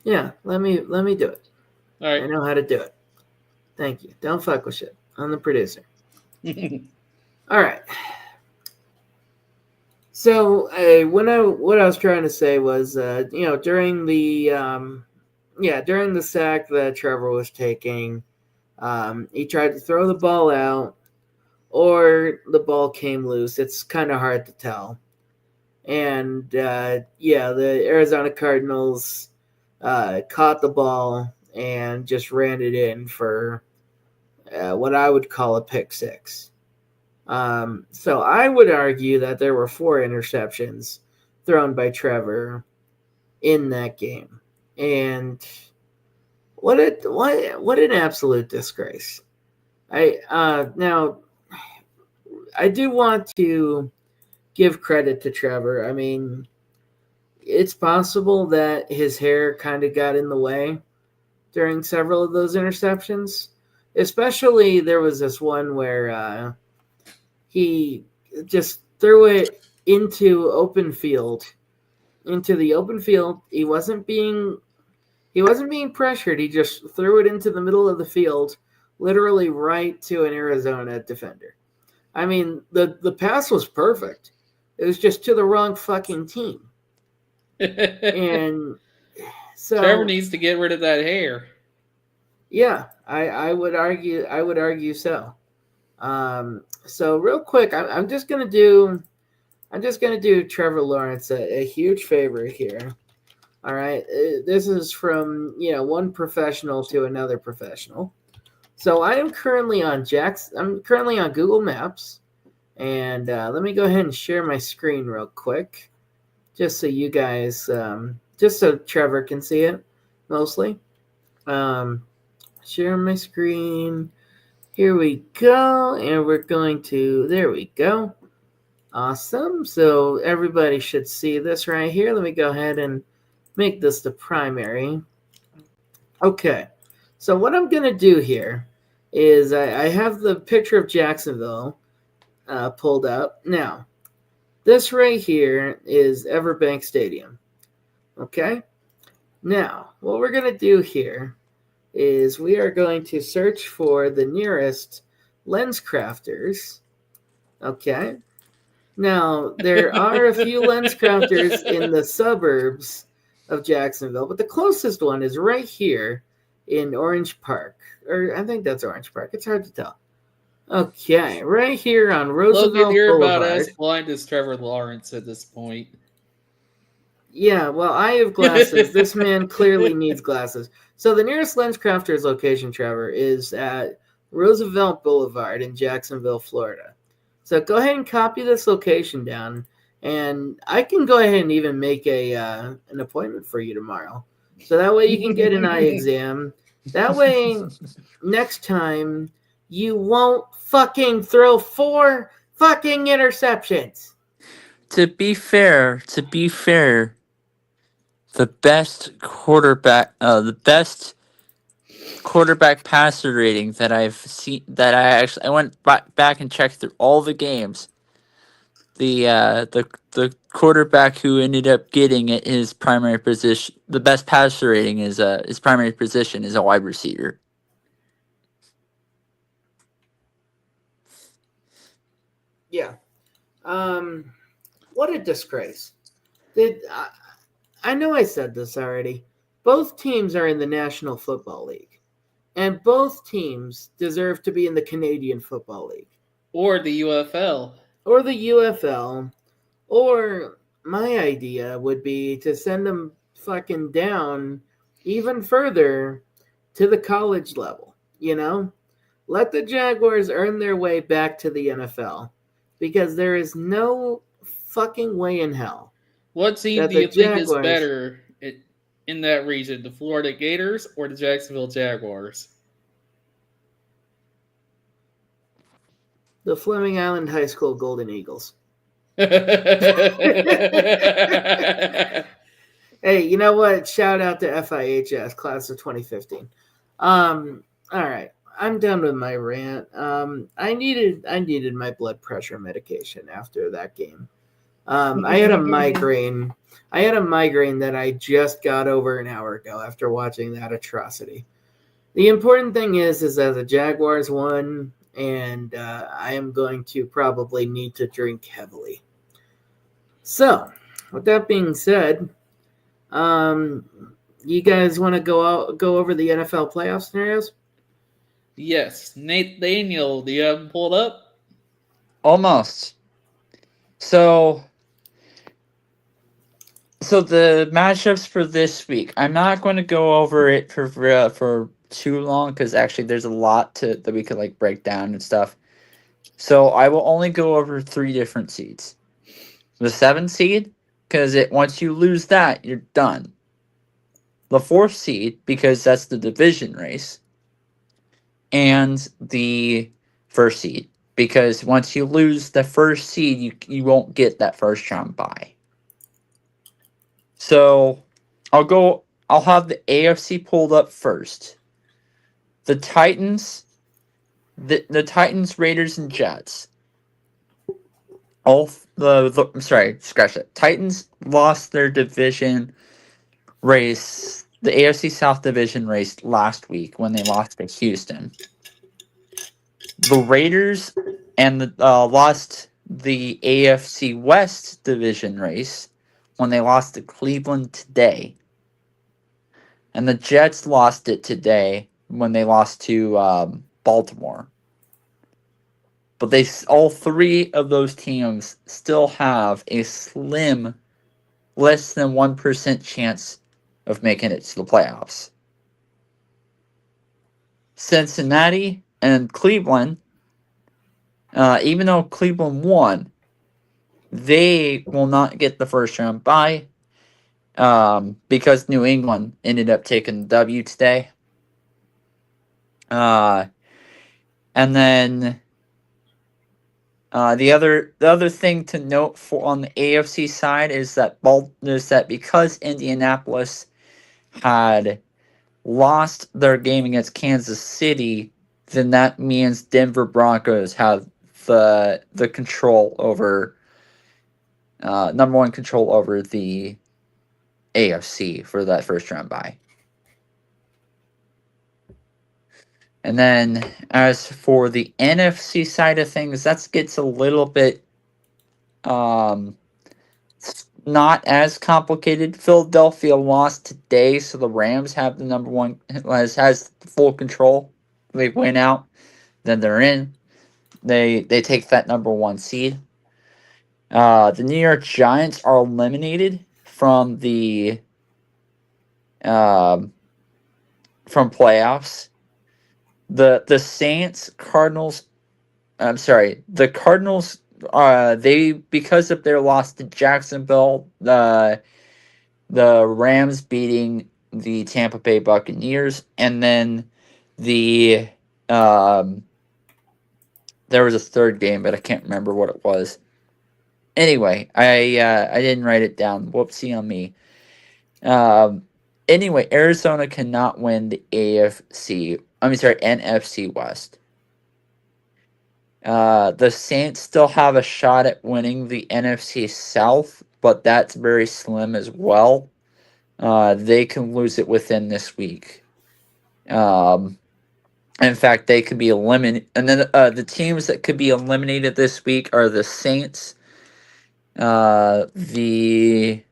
Yeah, let me do it. All right. I know how to do it. Thank you. Don't fuck with shit. I'm the producer. All right. So what I was trying to say was, during the sack that Trevor was taking, he tried to throw the ball out, or the ball came loose. It's kind of hard to tell. And the Arizona Cardinals caught the ball and just ran it in for what I would call a pick six. So I would argue that there were 4 interceptions thrown by Trevor in that game, and what an absolute disgrace. Now I do want to give credit to Trevor. I mean, it's possible that his hair kind of got in the way during several of those interceptions. Especially there was this one where he just threw it into the open field. He wasn't being pressured. He just threw it into the middle of the field, literally right to an Arizona defender. I mean, the pass was perfect. It was just to the wrong fucking team. And so Trevor needs to get rid of that hair. Yeah, I would argue so. So real quick, I'm just gonna do Trevor Lawrence a huge favor here. All right, this is from one professional to another professional. So I'm currently on Google Maps, and let me go ahead and share my screen real quick, just so you guys, just so Trevor can see it, mostly. Share my screen. Here we go, and we're going to. There we go. Awesome. So everybody should see this right here. Let me go ahead and make this the primary. Okay. So what I'm going to do here is I have the picture of Jacksonville pulled up. Now, this right here is Everbank Stadium. Okay? Now, what we're going to do here is we are going to search for the nearest lens crafters. Okay? Now, there are a few lens crafters in the suburbs of Jacksonville, but the closest one is right here in Orange Park. Or I think that's Orange Park. It's hard to tell. Okay, right here on Roosevelt Logan, you're Boulevard. about as blind as Trevor Lawrence at this point. Yeah, well, I have glasses. This man clearly needs glasses. So the nearest LensCrafters location, Trevor, is at Roosevelt Boulevard in Jacksonville, Florida. So go ahead and copy this location down, and I can go ahead and even make an appointment for you tomorrow. So that way you can get an eye exam. That way, next time, you won't fucking throw 4 fucking interceptions. To be fair, the best quarterback passer rating that I've seen, that I went back and checked through all the games. the quarterback who ended up getting it, his primary position, the best passer rating is his primary position is a wide receiver. Yeah. What a disgrace. Did I know I said this already. Both teams are in the National Football League, and both teams deserve to be in the Canadian Football League Or the UFL. or the UFL. Or my idea would be to send them fucking down even further to the college level, you know? Let the Jaguars earn their way back to the NFL because there is no fucking way in hell What team that do the you think is Jaguars, better in that region? The Florida Gators or the Jacksonville Jaguars? the Fleming Island High School Golden Eagles. Hey, you know what? Shout out to FIHS, class of 2015. All right. I'm done with my rant. I needed my blood pressure medication after that game. I had a migraine. I had a migraine that I just got over an hour ago after watching that atrocity. The important thing is that the Jaguars won, and I am going to probably need to drink heavily. So, with that being said, you guys want to go over the NFL playoff scenarios? Yes, Nathaniel, do you have them pulled up? Almost. So the matchups for this week, I'm not going to go over it for too long because actually there's a lot that we could like break down and stuff. So I will only go over 3 different seeds. The 7th seed, because once you lose that, you're done. The 4th seed, because that's the division race, and the 1st seed, because once you lose the 1st seed, you won't get that first round bye. So I'll have the AFC pulled up first. The Titans, the Titans, Raiders, and Jets. I'm sorry, scratch that. Titans lost their division race, the AFC South division race last week when they lost to Houston. The Raiders lost the AFC West division race when they lost to Cleveland today. And the Jets lost it today when they lost to Baltimore. But all 3 of those teams still have a slim, less than 1% chance of making it to the playoffs. Cincinnati and Cleveland, even though Cleveland won, they will not get the first round bye because New England ended up taking the W today. And then the other thing to note on the AFC side is that because Indianapolis had lost their game against Kansas City, then that means Denver Broncos have the control over number 1 control over the AFC for that first round bye. And then as for the NFC side of things, that gets a little bit not as complicated. Philadelphia lost today, so the Rams have the number 1 has full control. They win out, then they're in. They take that number 1 seed. The New York Giants are eliminated from the from playoffs. The Saints, Cardinals. I'm sorry, the Cardinals. They, because of their loss to Jacksonville, the Rams beating the Tampa Bay Buccaneers, and then there was a third game, but I can't remember what it was. Anyway, I didn't write it down. Whoopsie on me. Anyway, Arizona cannot win the NFC West. The Saints still have a shot at winning the NFC South, but that's very slim as well. They can lose it within this week. In fact, they could be eliminated. And then the teams that could be eliminated this week are the Saints, the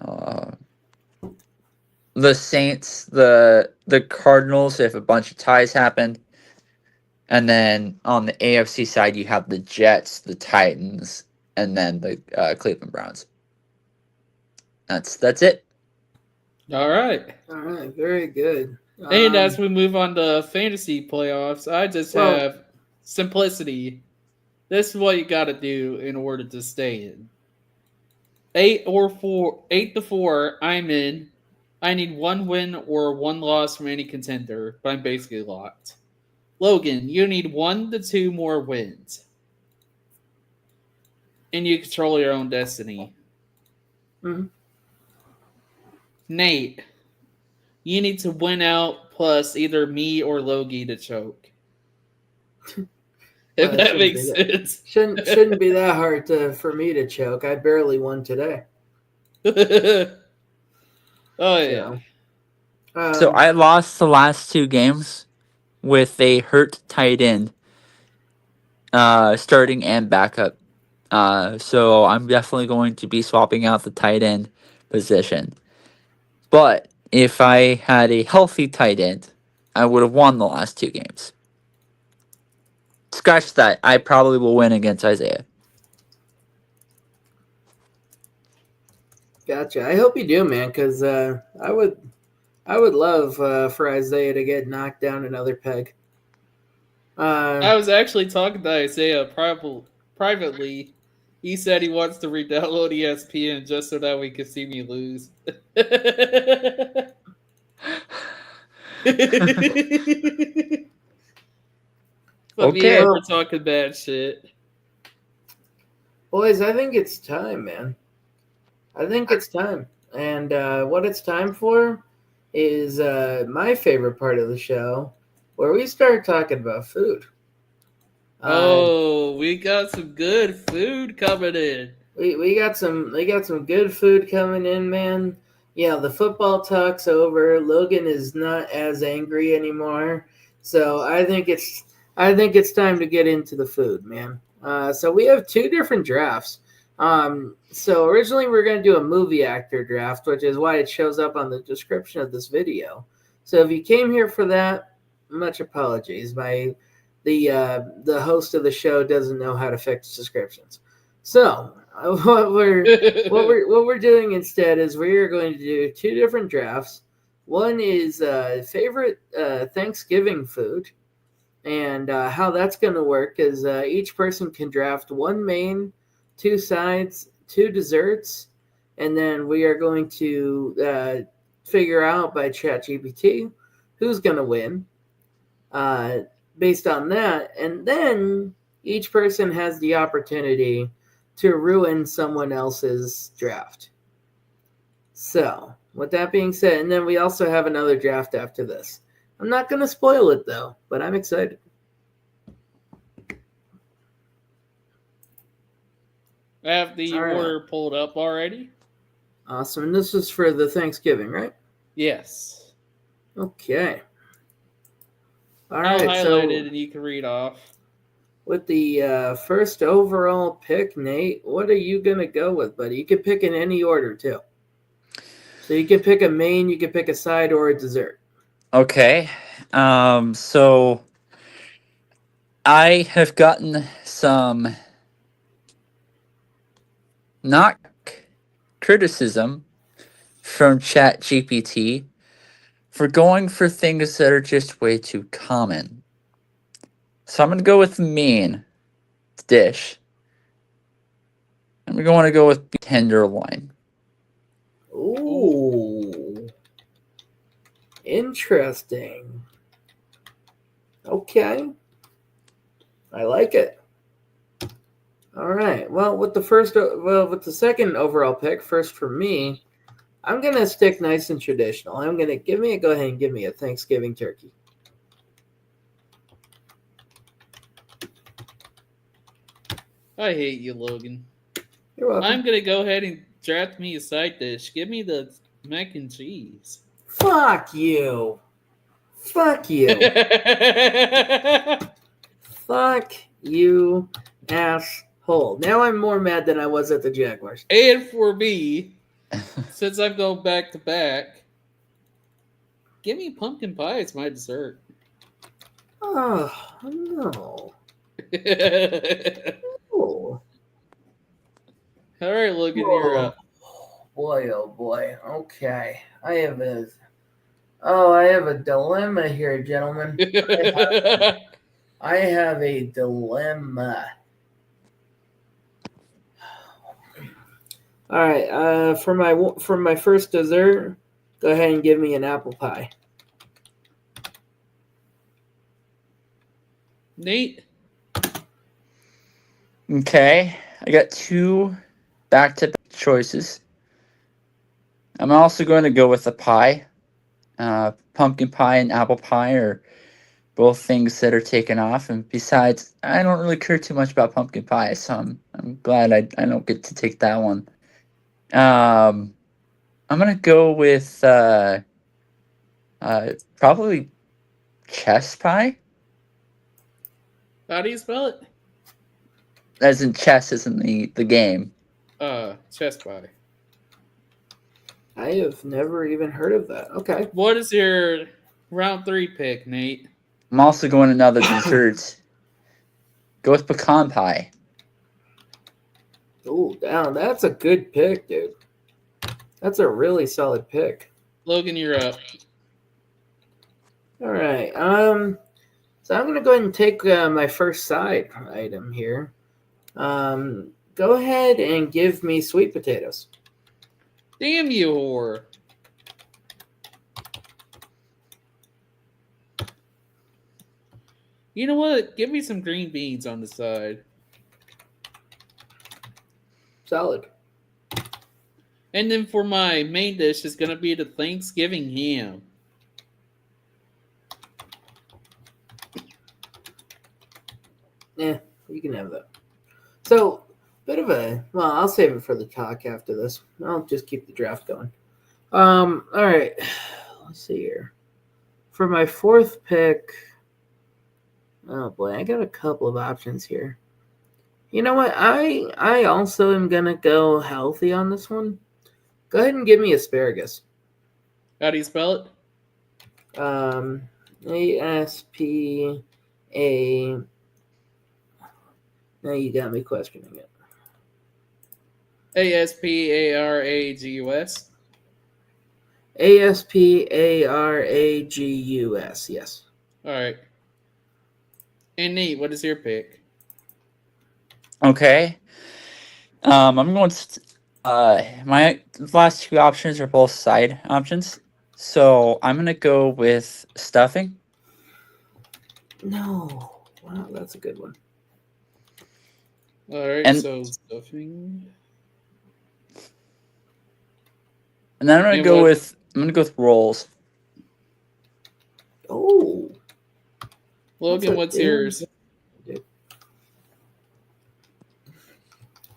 uh, Saints, the Cardinals if a bunch of ties happen, and then on the AFC side you have the Jets, the Titans, and then the Cleveland Browns. That's it. All right. All right, very good. And as we move on to fantasy playoffs, I just have simplicity. This is what you got to do in order to stay in. 8 to 4, I'm in. I need 1 win or 1 loss from any contender, but I'm basically locked. Logan, you need 1 to 2 more wins. And you control your own destiny. Mm-hmm. Nate, you need to win out plus either me or Logie to choke. If that makes sense. Shouldn't be that hard for me to choke. I barely won today. Oh, yeah. So I lost the last 2 games with a hurt tight end, starting and backup. So I'm definitely going to be swapping out the tight end position. But if I had a healthy tight end, I would have won the last 2 games. Scratch that. I probably will win against Isaiah. Gotcha. I hope you do, man, because I would love for Isaiah to get knocked down another peg. I was actually talking to Isaiah privately. He said he wants to re-download ESPN just so that we can see me lose. But me and him were talking bad shit. Boys, I think it's time, man. I think it's time. And what it's time for is my favorite part of the show, where we start talking about food. We got some good food coming in. We got some good food coming in, man. Yeah, the football talk's over. Logan is not as angry anymore. So I think it's time to get into the food, man. So we have 2 different drafts. So originally we were going to do a movie actor draft, which is why it shows up on the description of this video. So if you came here for that, much apologies. The host of the show doesn't know how to fix descriptions. So what we're doing instead is we are going to do 2 different drafts. One is favorite Thanksgiving food, and how that's going to work is each person can draft 1 main, 2 sides, 2 desserts, and then we are going to figure out by ChatGPT who's going to win based on that. And then each person has the opportunity to ruin someone else's draft. So, with that being said, and then we also have another draft after this. I'm not going to spoil it, though, but I'm excited. I have the order pulled up already. Awesome. And this is for the Thanksgiving, right? Yes. Okay. All right. I'll highlight it and you can read off. With the first overall pick, Nate, what are you going to go with, buddy? You can pick in any order, too. So you can pick a main, you can pick a side, or a dessert. Okay. So I have gotten some not criticism from ChatGPT for going for things that are just way too common. So I'm going to go with main dish. And we're going to go with tenderloin. Ooh. Interesting. Okay. I like it. All right. Well, with the second overall pick, first for me, I'm gonna stick nice and traditional. I'm gonna go ahead and give me a Thanksgiving turkey. I hate you, Logan. You're welcome. I'm gonna go ahead and draft me a side dish. Give me the mac and cheese. Fuck you. Fuck you. Fuck you, asshole. Now I'm more mad than I was at the Jaguars. And for me, since I'm going back to back, give me pumpkin pie as my dessert. Oh, no. All Oh. right, Logan, you're up. Boy, oh boy. Okay. I have a dilemma here, gentlemen. I have a dilemma. All right. For my first dessert, go ahead and give me an apple pie. Nate, Okay, I got 2 back-to-back choices. I'm also going to go with the pie. Pumpkin pie and apple pie are both things that are taken off. And besides, I don't really care too much about pumpkin pie, so I'm glad I don't get to take that one. I'm going to go with probably chess pie. how do you spell it? As in chess, as in the game. Chess pie. I have never even heard of that. Okay. What is your round 3 pick, Nate? I'm also going another dessert. Go with pecan pie. Oh, damn. That's a good pick, dude. That's a really solid pick. Logan, you're up. All right. So I'm gonna go ahead and take my first side item here. Go ahead and give me sweet potatoes. Damn you, whore. You know what? Give me some green beans on the side. Solid. And then for my main dish is going to be the Thanksgiving ham. Yeah, you can have that. So, I'll save it for the talk after this. I'll just keep the draft going. All right. Let's see here. For my fourth pick, oh boy, I got a couple of options here. You know what? I also am gonna go healthy on this one. Go ahead and give me asparagus. How do you spell it? A-S-P-A. Now you got me questioning it. Asparagus. Asparagus. Yes. All right. And Nate, what is your pick? Okay. I'm going to, my last 2 options are both side options. So I'm going to go with stuffing. No. Wow, that's a good one. All right, And- so stuffing. And then I'm going And to go what- with rolls. Oh. Logan, what's yours?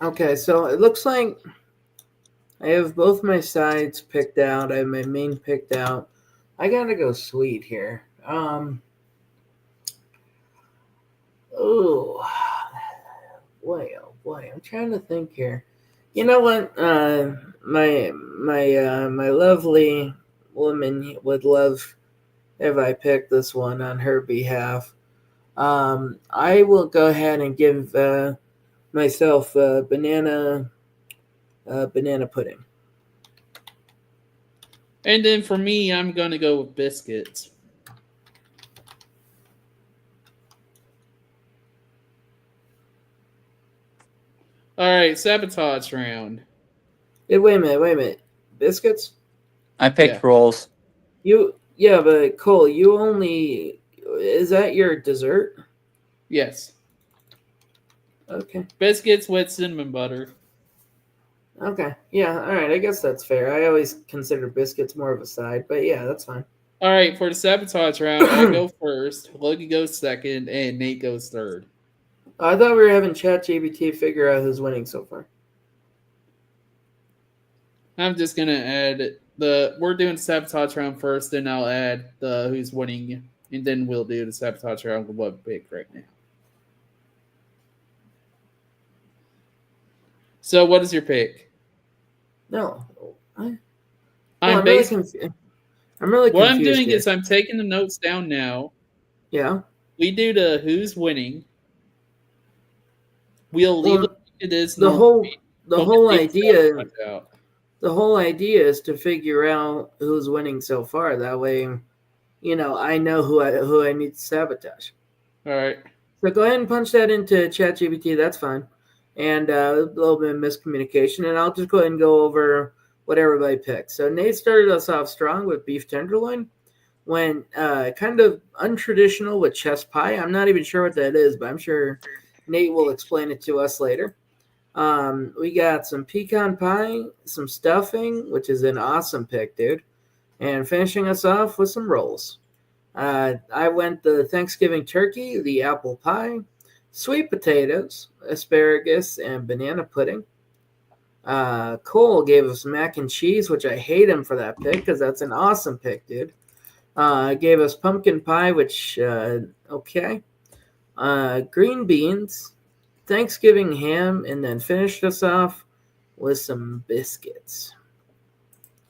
Okay, so it looks like I have both my sides picked out. I have my main picked out. I gotta go sweet here. Oh boy, I'm trying to think here. You know what? My lovely woman would love if I picked this one on her behalf. I will go ahead and give myself banana pudding. And then for me, I'm going to go with biscuits. All right, sabotage round. Wait a minute. Biscuits? I picked Yeah. rolls. But Cole, is that your dessert? Yes. Okay. Biscuits with cinnamon butter. Okay. Yeah. All right. I guess that's fair. I always consider biscuits more of a side, but yeah, that's fine. All right, for the sabotage round, I go first, Logan goes second, and Nate goes third. I thought we were having ChatGPT figure out who's winning so far. I'm just gonna add we're doing sabotage round first, then I'll add the who's winning, and then we'll do the sabotage round with what pick right now. So, what is your pick? No. I'm really confused. I'm really what confused. I'm doing here. is I'm taking the notes down now. Yeah. We do the who's winning. We'll leave it like it is. The whole idea. Out. The whole idea is to figure out who's winning so far. That way, I know who I need to sabotage. All right. So go ahead and punch that into ChatGPT. That's fine. And a little bit of miscommunication, and I'll just go ahead and go over what everybody picked. So Nate started us off strong with beef tenderloin. Went kind of untraditional with chest pie. I'm not even sure what that is, but I'm sure Nate will explain it to us later. We got some pecan pie, some stuffing, which is an awesome pick, dude. And finishing us off with some rolls. I went the Thanksgiving turkey, the apple pie, sweet potatoes, asparagus, and banana pudding. Cole gave us mac and cheese, which I hate him for that pick because that's an awesome pick, dude. Gave us pumpkin pie, which, okay. Green beans, Thanksgiving ham, and then finished us off with some biscuits.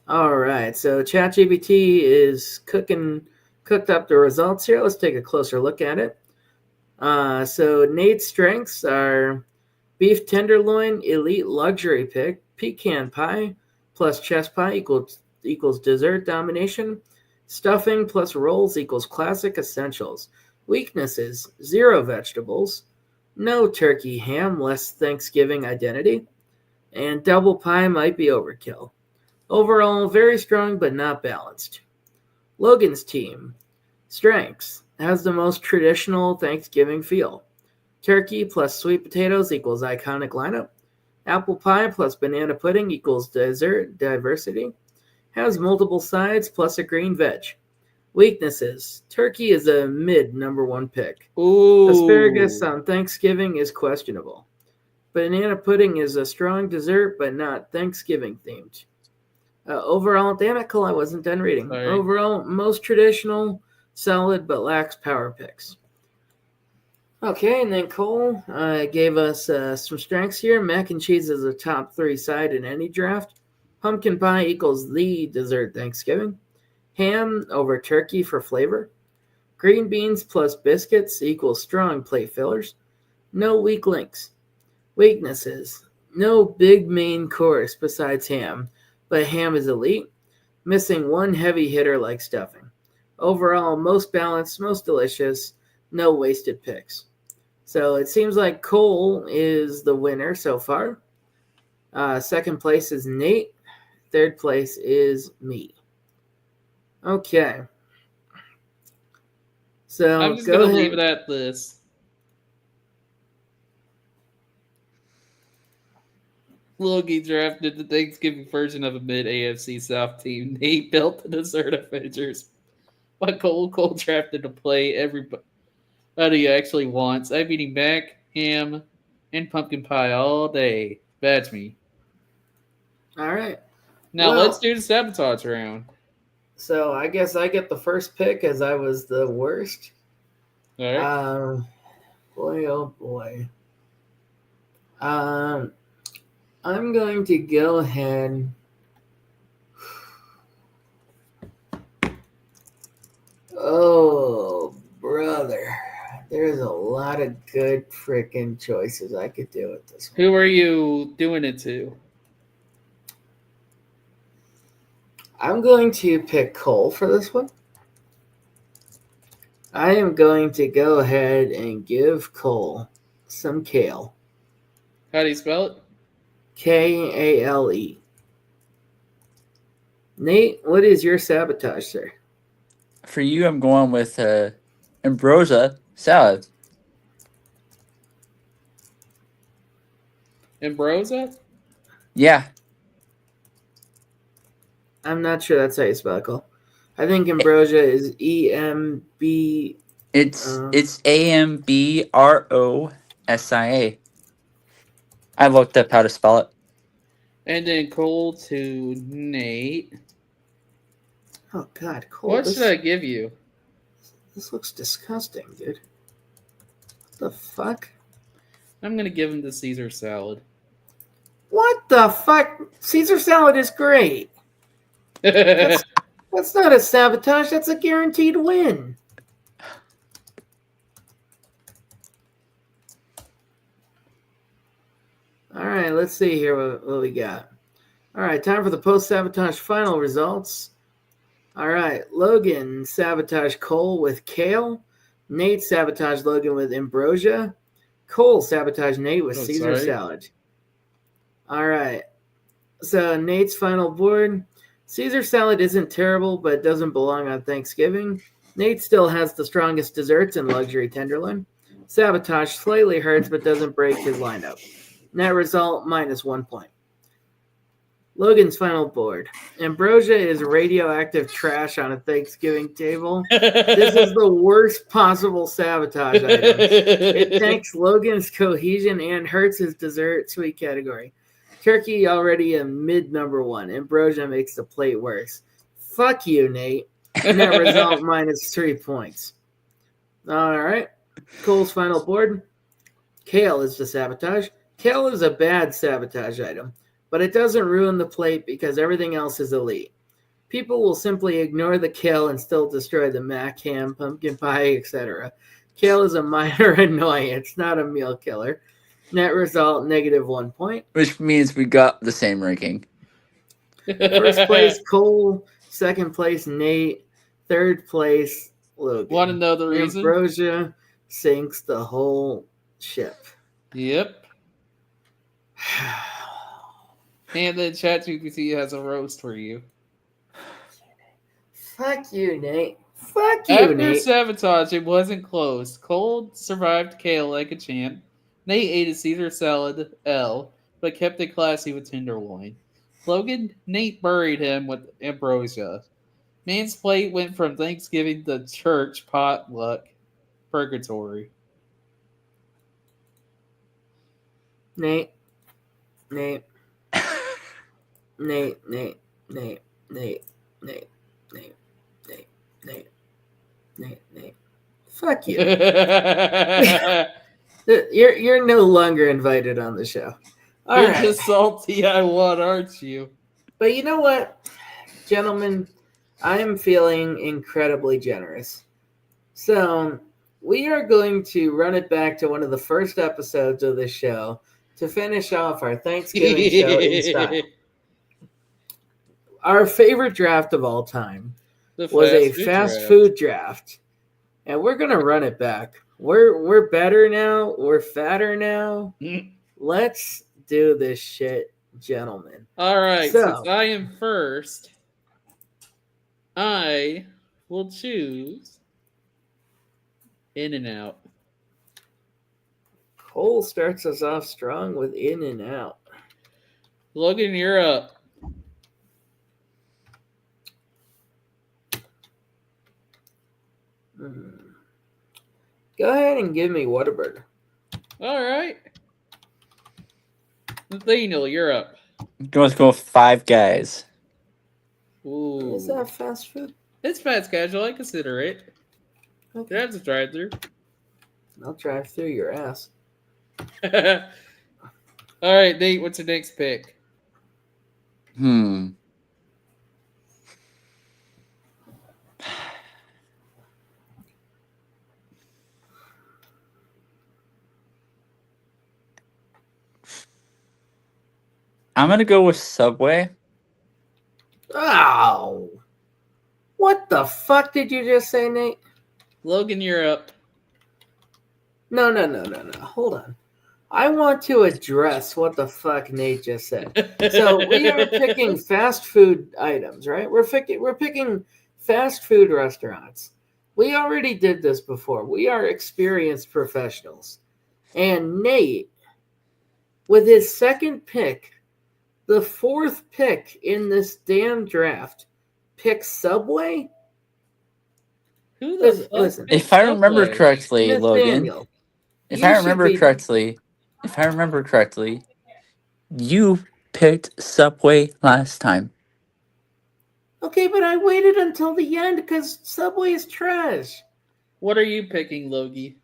All right, so ChatGPT is cooked up the results here. Let's take a closer look at it. So Nate's strengths are beef tenderloin, elite luxury pick, pecan pie plus chest pie equals dessert domination, stuffing plus rolls equals classic essentials. Weaknesses: 0 vegetables, no turkey ham, less Thanksgiving identity, and double pie might be overkill. Overall, very strong but not balanced. Logan's team. Strengths: has the most traditional Thanksgiving feel. Turkey plus sweet potatoes equals iconic lineup. Apple pie plus banana pudding equals dessert diversity. Has multiple sides plus a green veg. Weaknesses: turkey is a mid number 1 pick. Ooh. Asparagus on Thanksgiving is questionable. Banana pudding is a strong dessert but not Thanksgiving themed. Overall, damn it, Cole, I wasn't done reading. Sorry. Overall, most traditional, solid, but lacks power picks. Okay, and then Cole gave us some strengths here. Mac and cheese is a top 3 side in any draft. Pumpkin pie equals the dessert Thanksgiving. Ham over turkey for flavor. Green beans plus biscuits equals strong plate fillers. No weak links. Weaknesses: no big main course besides ham, but ham is elite. Missing 1 heavy hitter like stuffing. Overall, most balanced, most delicious, no wasted picks. So it seems like Cole is the winner so far. Second place is Nate. Third place is me. Okay. So I'm just going to leave it at this. Logie drafted the Thanksgiving version of a mid AFC South team. Nate built the dessert Avengers. But Cole drafted to play everybody actually wants. I'm eating mac, ham, and pumpkin pie all day. That's me. All right. Now let's do the sabotage round. So I guess I get the first pick as I was the worst. All right. Boy, oh boy. I'm going to go ahead. Oh, brother. There's a lot of good freaking choices I could do with this one. Who are you doing it to? I'm going to pick Cole for this one. I am going to go ahead and give Cole some kale. How do you spell it? Kale. Nate, what is your sabotage, sir? For you, I'm going with ambrosia salad. Ambrosia? Yeah, I'm not sure that's how you spell it, Cole. I think ambrosia is EMB. It's AMBROSIA. I looked up how to spell it. And then Cole to Nate. Oh God, Cole. What should I give you? This looks disgusting, dude. What the fuck? I'm gonna give him the Caesar salad. What the fuck? Caesar salad is great. That's not a sabotage. That's a guaranteed win. All right, let's see here what we got. All right, time for the post-sabotage final results. All right, Logan sabotaged Cole with kale. Nate sabotaged Logan with ambrosia. Cole sabotaged Nate with Caesar salad. All right, so Nate's final board. Caesar salad isn't terrible, but it doesn't belong on Thanksgiving. Nate still has the strongest desserts and luxury tenderloin. Sabotage slightly hurts, but doesn't break his lineup. Net result, -1 point. Logan's final board. Ambrosia is radioactive trash on a Thanksgiving table. This is the worst possible sabotage item. It tanks Logan's cohesion and hurts his dessert sweet category. Turkey already a mid number 1. Ambrosia makes the plate worse. Fuck you, Nate. Net result, -3 points. All right. Cole's final board. Kale is the sabotage. Kale is a bad sabotage item, but it doesn't ruin the plate because everything else is elite. People will simply ignore the kale and still destroy the mac ham, pumpkin pie, etc. Kale is a minor annoyance, not a meal killer. Net result, -1 point. Which means we got the same ranking. First place, Cole. Second place, Nate. Third place, Logan. Want to know the reason? Ambrosia sinks the whole ship. Yep. And then ChatGPT has a roast for you. Fuck you, Nate. Fuck you, After Nate. sabotage, it wasn't close. Cole survived kale like a champ. Nate ate a Caesar salad L, but kept it classy with tenderloin. Logan, Nate buried him with ambrosia. Man's plate went from Thanksgiving to church potluck purgatory. Nate. Nate. Nate, Nate, Nate, Nate, Nate, Nate, Nate, Nate, Nate, Nate. Fuck you. You're no longer invited on the show. All You're just salty I won, aren't you? But you know what, gentlemen? I am feeling incredibly generous. So we are going to run it back to one of the first episodes of this show to finish off our Thanksgiving show in style. Our favorite draft of all time was a fast food draft. And we're gonna run it back. We're better now. We're fatter now. Let's do this shit, gentlemen. All right. Since I am first, I will choose In-N-Out. Cole starts us off strong with In-N-Out. Logan, you're up. Go ahead and give me Whataburger. All right. Nathaniel, you're up. Let's go 5 Guys. Ooh. Is that fast food? It's fast casual. I consider it. Okay. That's a drive-through. I'll drive through your ass. All right, Nate, what's your next pick? I'm going to go with Subway. Oh. What the fuck did you just say, Nate? Logan, you're up. No. Hold on. I want to address what the fuck Nate just said. So we are picking fast food items, right? We're picking fast food restaurants. We already did this before. We are experienced professionals. And Nate, with his second pick, The 4th pick in this damn draft picks Subway? Who the fuck Listen, picked If I remember Subway? correctly, Logan, Nathaniel, if you I should remember be. correctly, you picked Subway last time. Okay, but I waited until the end because Subway is trash. What are you picking, Logie?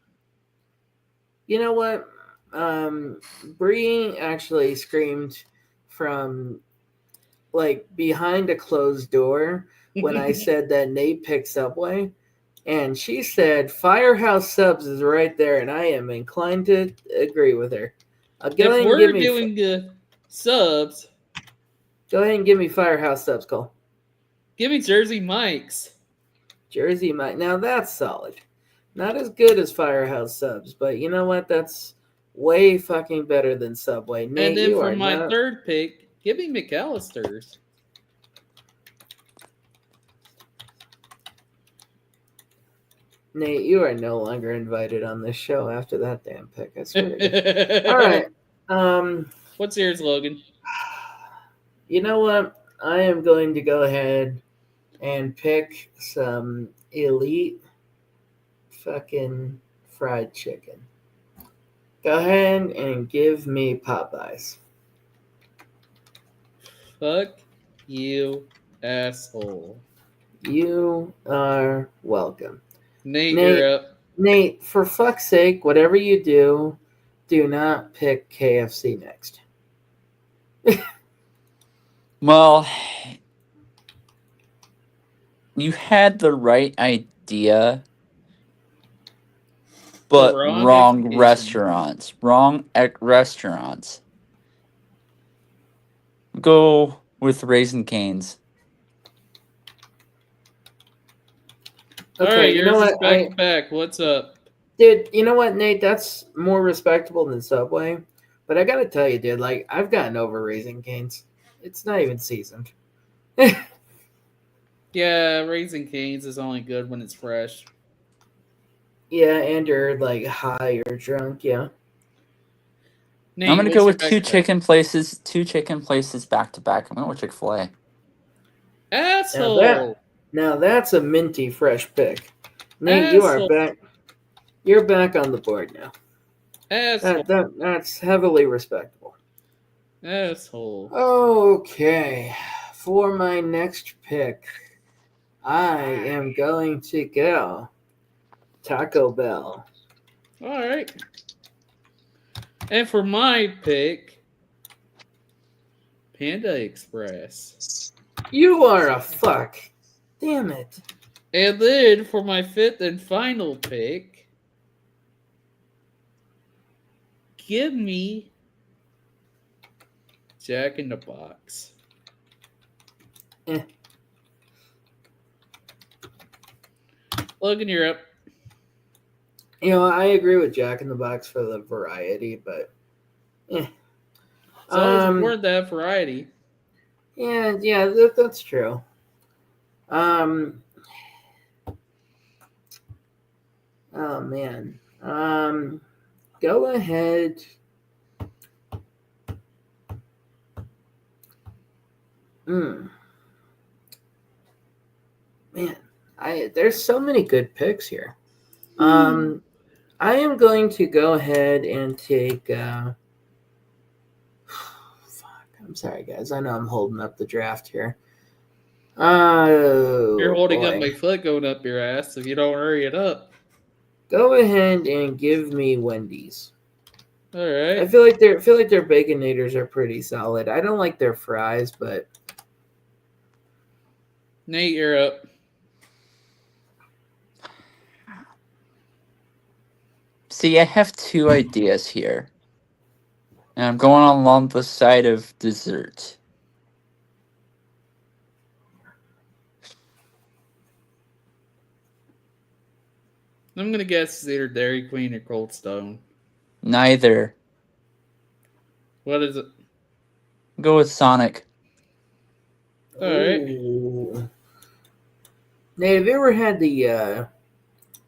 You know what? Bree actually screamed from like behind a closed door when I said that Nate picked Subway, and she said Firehouse Subs is right there, and I am inclined to agree with her. Go If ahead and we're give me doing subs, go ahead and give me Firehouse Subs, Cole. give me Jersey Mike's. Jersey Mike. Now that's solid. Not as good as Firehouse Subs, but you know what? That's way fucking better than Subway. And Nate, then you for are my not. third pick, give me McAllister's. Nate, you are no longer invited on this show after that damn pick. I swear to God. All right. What's yours, Logan? You know what? I am going to go ahead and pick some elite fucking fried chicken. Go ahead and give me Popeyes. Fuck you, asshole. You are welcome. Nate, Nate, you're up. Nate, for fuck's sake, whatever you do not pick KFC next. Well, you had the right idea, but wrong execution. restaurants. Restaurants. Go with Raisin Cane's. Okay, All right, you yours know is what? back. What's up? Dude, you know what, Nate? That's more respectable than Subway. But I gotta tell you, dude, like, I've gotten over Raising Cane's. It's not even seasoned. Yeah, Raising Cane's is only good when it's fresh. Yeah, and you're, like, high or drunk, yeah. Nate, I'm gonna what's go your with two chicken places back to back. I'm going with Chick-fil-A. Asshole. Now that's a minty fresh pick. Nate, you are Asshole. back. You're back on the board now. Asshole. That's heavily respectable. Asshole. Okay, for my next pick, I am going to go Taco Bell. All right. And for my pick, Panda Express. You are a fuck. Damn it. And then for my fifth and final pick, give me Jack in the Box. Logan, you're up. You know, I agree with Jack in the Box for the variety, but It's always important to have variety. yeah, that's true. Oh man. Go ahead. Man, there's so many good picks here. I am going to go ahead and take. Fuck, I'm sorry, guys. I know I'm holding up the draft here. You're holding up Boy. my foot going up your ass if you don't hurry it up. Go ahead and give me Wendy's. All right. I feel like their baconators are pretty solid. I don't like their fries, but Nate, you're up. See, I have two ideas here. And I'm going along the side of dessert. I'm gonna guess it's either Dairy Queen or Cold Stone. Neither. What is it? Go with Sonic. All right. Ooh. Nate, have you ever had the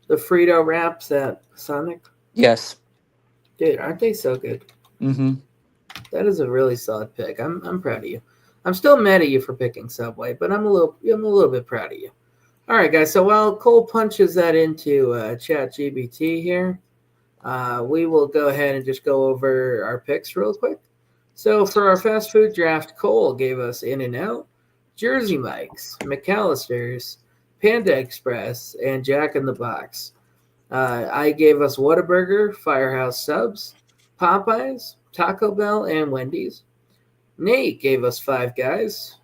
Frito wraps at Sonic? Yes. Dude, aren't they so good? Mm-hmm. That is a really solid pick. I'm proud of you. I'm still mad at you for picking Subway, but I'm a little bit proud of you. All right, guys. So while Cole punches that into ChatGPT here, we will go ahead and just go over our picks real quick. So for our fast food draft, Cole gave us In-N-Out, Jersey Mike's, McAllister's, Panda Express, and Jack in the Box. I gave us Whataburger, Firehouse Subs, Popeyes, Taco Bell, and Wendy's. Nate gave us Five Guys,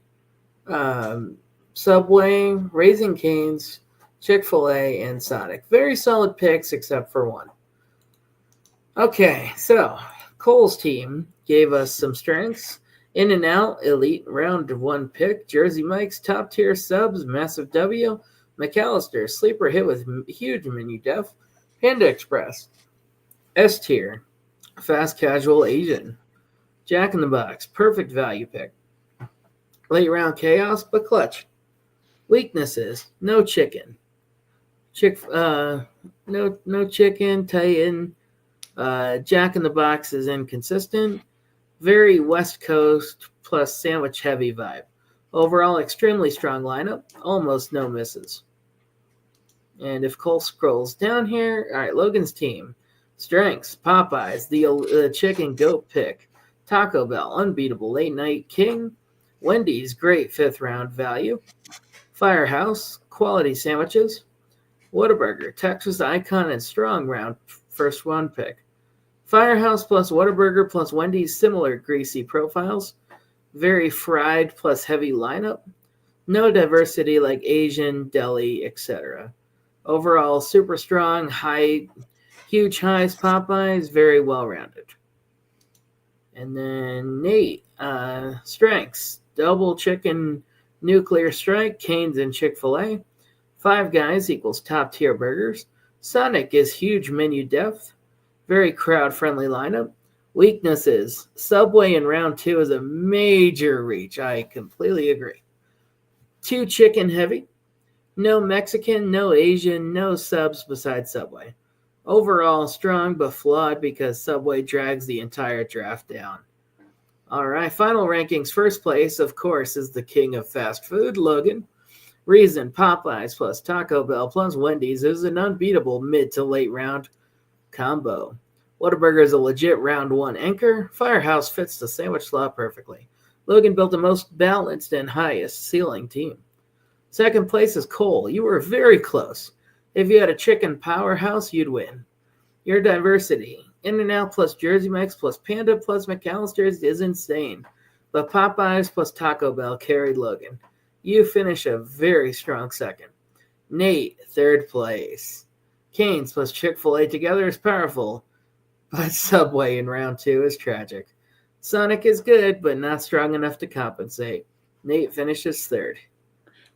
Subway, Raising Cane's, Chick-fil-A, and Sonic. Very solid picks except for one. Okay, so Cole's team gave us some strengths. In-N-Out, Elite, round one pick. Jersey Mike's, top tier subs, massive W. McAllister, sleeper hit with huge menu depth. Panda Express, S tier, fast casual Asian. Jack in the Box, perfect value pick. Late round chaos, but clutch. Weaknesses, no chicken. No chicken, Titan. Jack in the Box is inconsistent. Very West Coast plus sandwich heavy vibe. Overall, extremely strong lineup. Almost no misses. And if Cole scrolls down here, all right, Logan's team. Strengths, Popeyes, the chicken goat pick. Taco Bell, unbeatable late night king. Wendy's, great fifth round value. Firehouse, quality sandwiches. Whataburger, Texas icon and strong round first one pick. Firehouse plus Whataburger plus Wendy's, similar greasy profiles. Very fried plus heavy lineup. No diversity like Asian, deli, etc. Overall, super strong, huge highs, Popeyes, very well-rounded. And then Nate, strengths, double chicken nuclear strike, Cane's and Chick-fil-A. Five Guys equals top-tier burgers. Sonic is huge menu depth. Very crowd-friendly lineup. Weaknesses, Subway in round two is a major reach. I completely agree. Too chicken heavy. No Mexican, no Asian, no subs besides Subway. Overall, strong but flawed because Subway drags the entire draft down. All right, final rankings. First place, of course, is the king of fast food, Logan. Reason, Popeyes plus Taco Bell plus Wendy's is an unbeatable mid to late round combo. Whataburger is a legit round one anchor. Firehouse fits the sandwich slot perfectly. Logan built the most balanced and highest ceiling team. Second place is Cole. You were very close. If you had a chicken powerhouse, you'd win. Your diversity, In-N-Out plus Jersey Mike's plus Panda plus McAllister's is insane. But Popeyes plus Taco Bell carried Logan. You finish a very strong second. Nate, third place. Cane's plus Chick-fil-A together is powerful. But Subway in round two is tragic. Sonic is good, but not strong enough to compensate. Nate finishes third.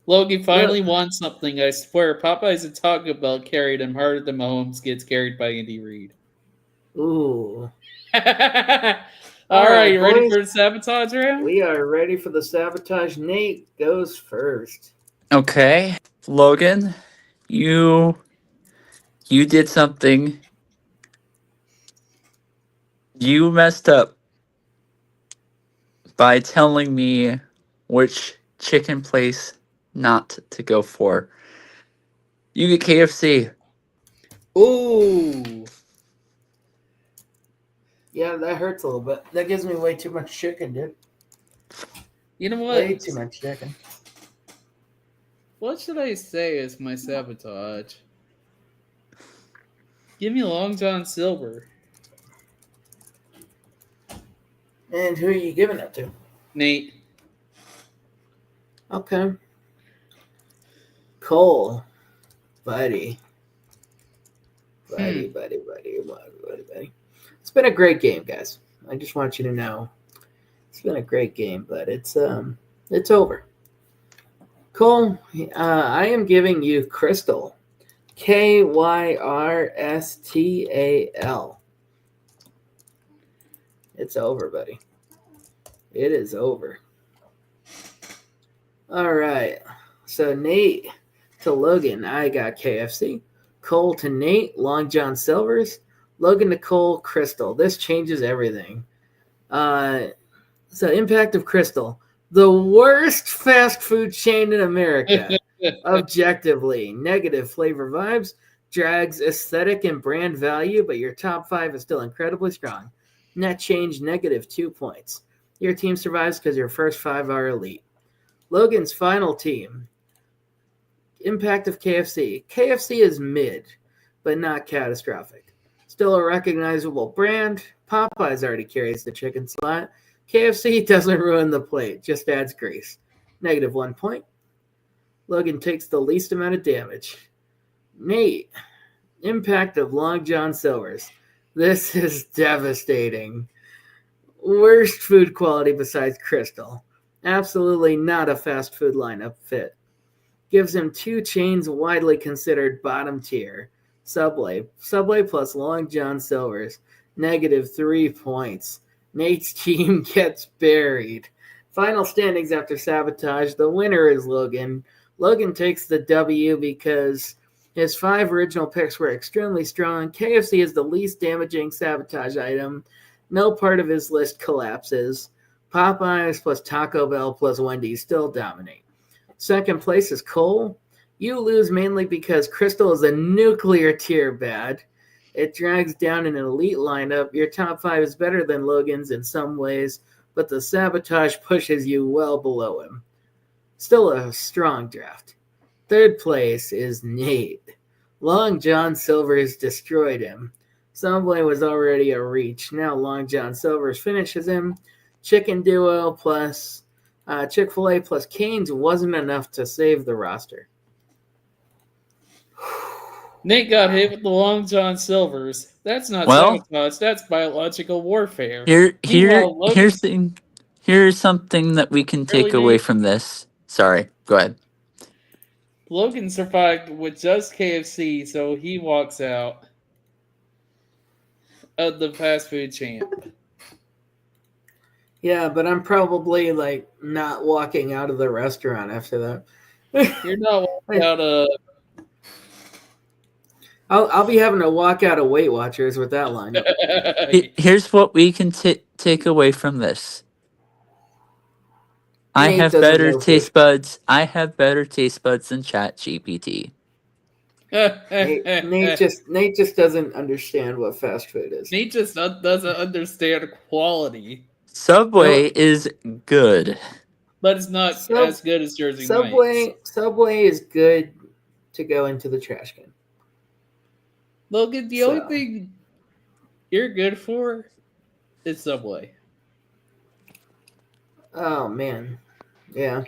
Logan finally won something, I swear. Popeyes and Taco Bell carried him harder than Mahomes gets carried by Andy Reid. Ooh. All right, you ready boys, for the sabotage round? We are ready for the sabotage. Nate goes first. Okay, Logan, you did something. You messed up by telling me which chicken place not to go for. You get KFC. Ooh. Yeah, that hurts a little bit. That gives me way too much chicken, dude. You know what? Way too much chicken. What should I say as my sabotage? Give me Long John Silver. And who are you giving it to? Nate. Okay. Cole. Buddy. Buddy. It's been a great game, guys. I just want you to know it's been a great game, but it's over. Cole, I am giving you Crystal. Kyrstal. It's over, buddy. It is over. All right. So Nate to Logan, I got KFC. Cole to Nate, Long John Silver's. Logan to Cole, Crystal. This changes everything. So impact of Crystal, the worst fast food chain in America. Objectively, negative flavor vibes, drags aesthetic and brand value, but your top 5 is still incredibly strong. Net change negative 2 points. Your team survives because your first 5 are elite. Logan's final team. Impact of KFC. KFC is mid, but not catastrophic. Still a recognizable brand. Popeyes already carries the chicken slot. KFC doesn't ruin the plate, just adds grease. Negative 1 point. Logan takes the least amount of damage. Nate, impact of Long John Silver's. This is devastating. Worst food quality besides Crystal. Absolutely not a fast food lineup fit. Gives him 2 chains widely considered bottom tier. Subway plus Long John Silver's. Negative 3 points. Nate's team gets buried. Final standings after sabotage. The winner is Logan. Logan takes the W because his 5 original picks were extremely strong. KFC is the least damaging sabotage item. No part of his list collapses. Popeyes plus Taco Bell plus Wendy's still dominate. Second place is Cole. You lose mainly because Crystal is a nuclear tier bad. It drags down an elite lineup. Your top 5 is better than Logan's in some ways, but the sabotage pushes you well below him. Still a strong draft. Third place is Nate. Long John Silver's destroyed him. Subway was already a reach. Now Long John Silver's finishes him. Chicken Duo plus Chick-fil-A plus Cane's wasn't enough to save the roster. Nate got hit with the Long John Silvers. That's not sabotage. That's biological warfare. Here's something that we can take away from this. Sorry, go ahead. Logan survived with just KFC, so he walks out of the fast food champ. Yeah, but I'm probably not walking out of the restaurant after that. You're not walking out of. I'll be having to walk out of Weight Watchers with that line. Here's what we can take away from this. I have better taste buds than ChatGPT. Nate just doesn't understand what fast food is. Nate just doesn't understand quality. Subway is good, but it's not as good as Jersey Mike's. Subway is good to go into the trash can. Logan, the only thing you're good for is Subway. Oh man, yeah.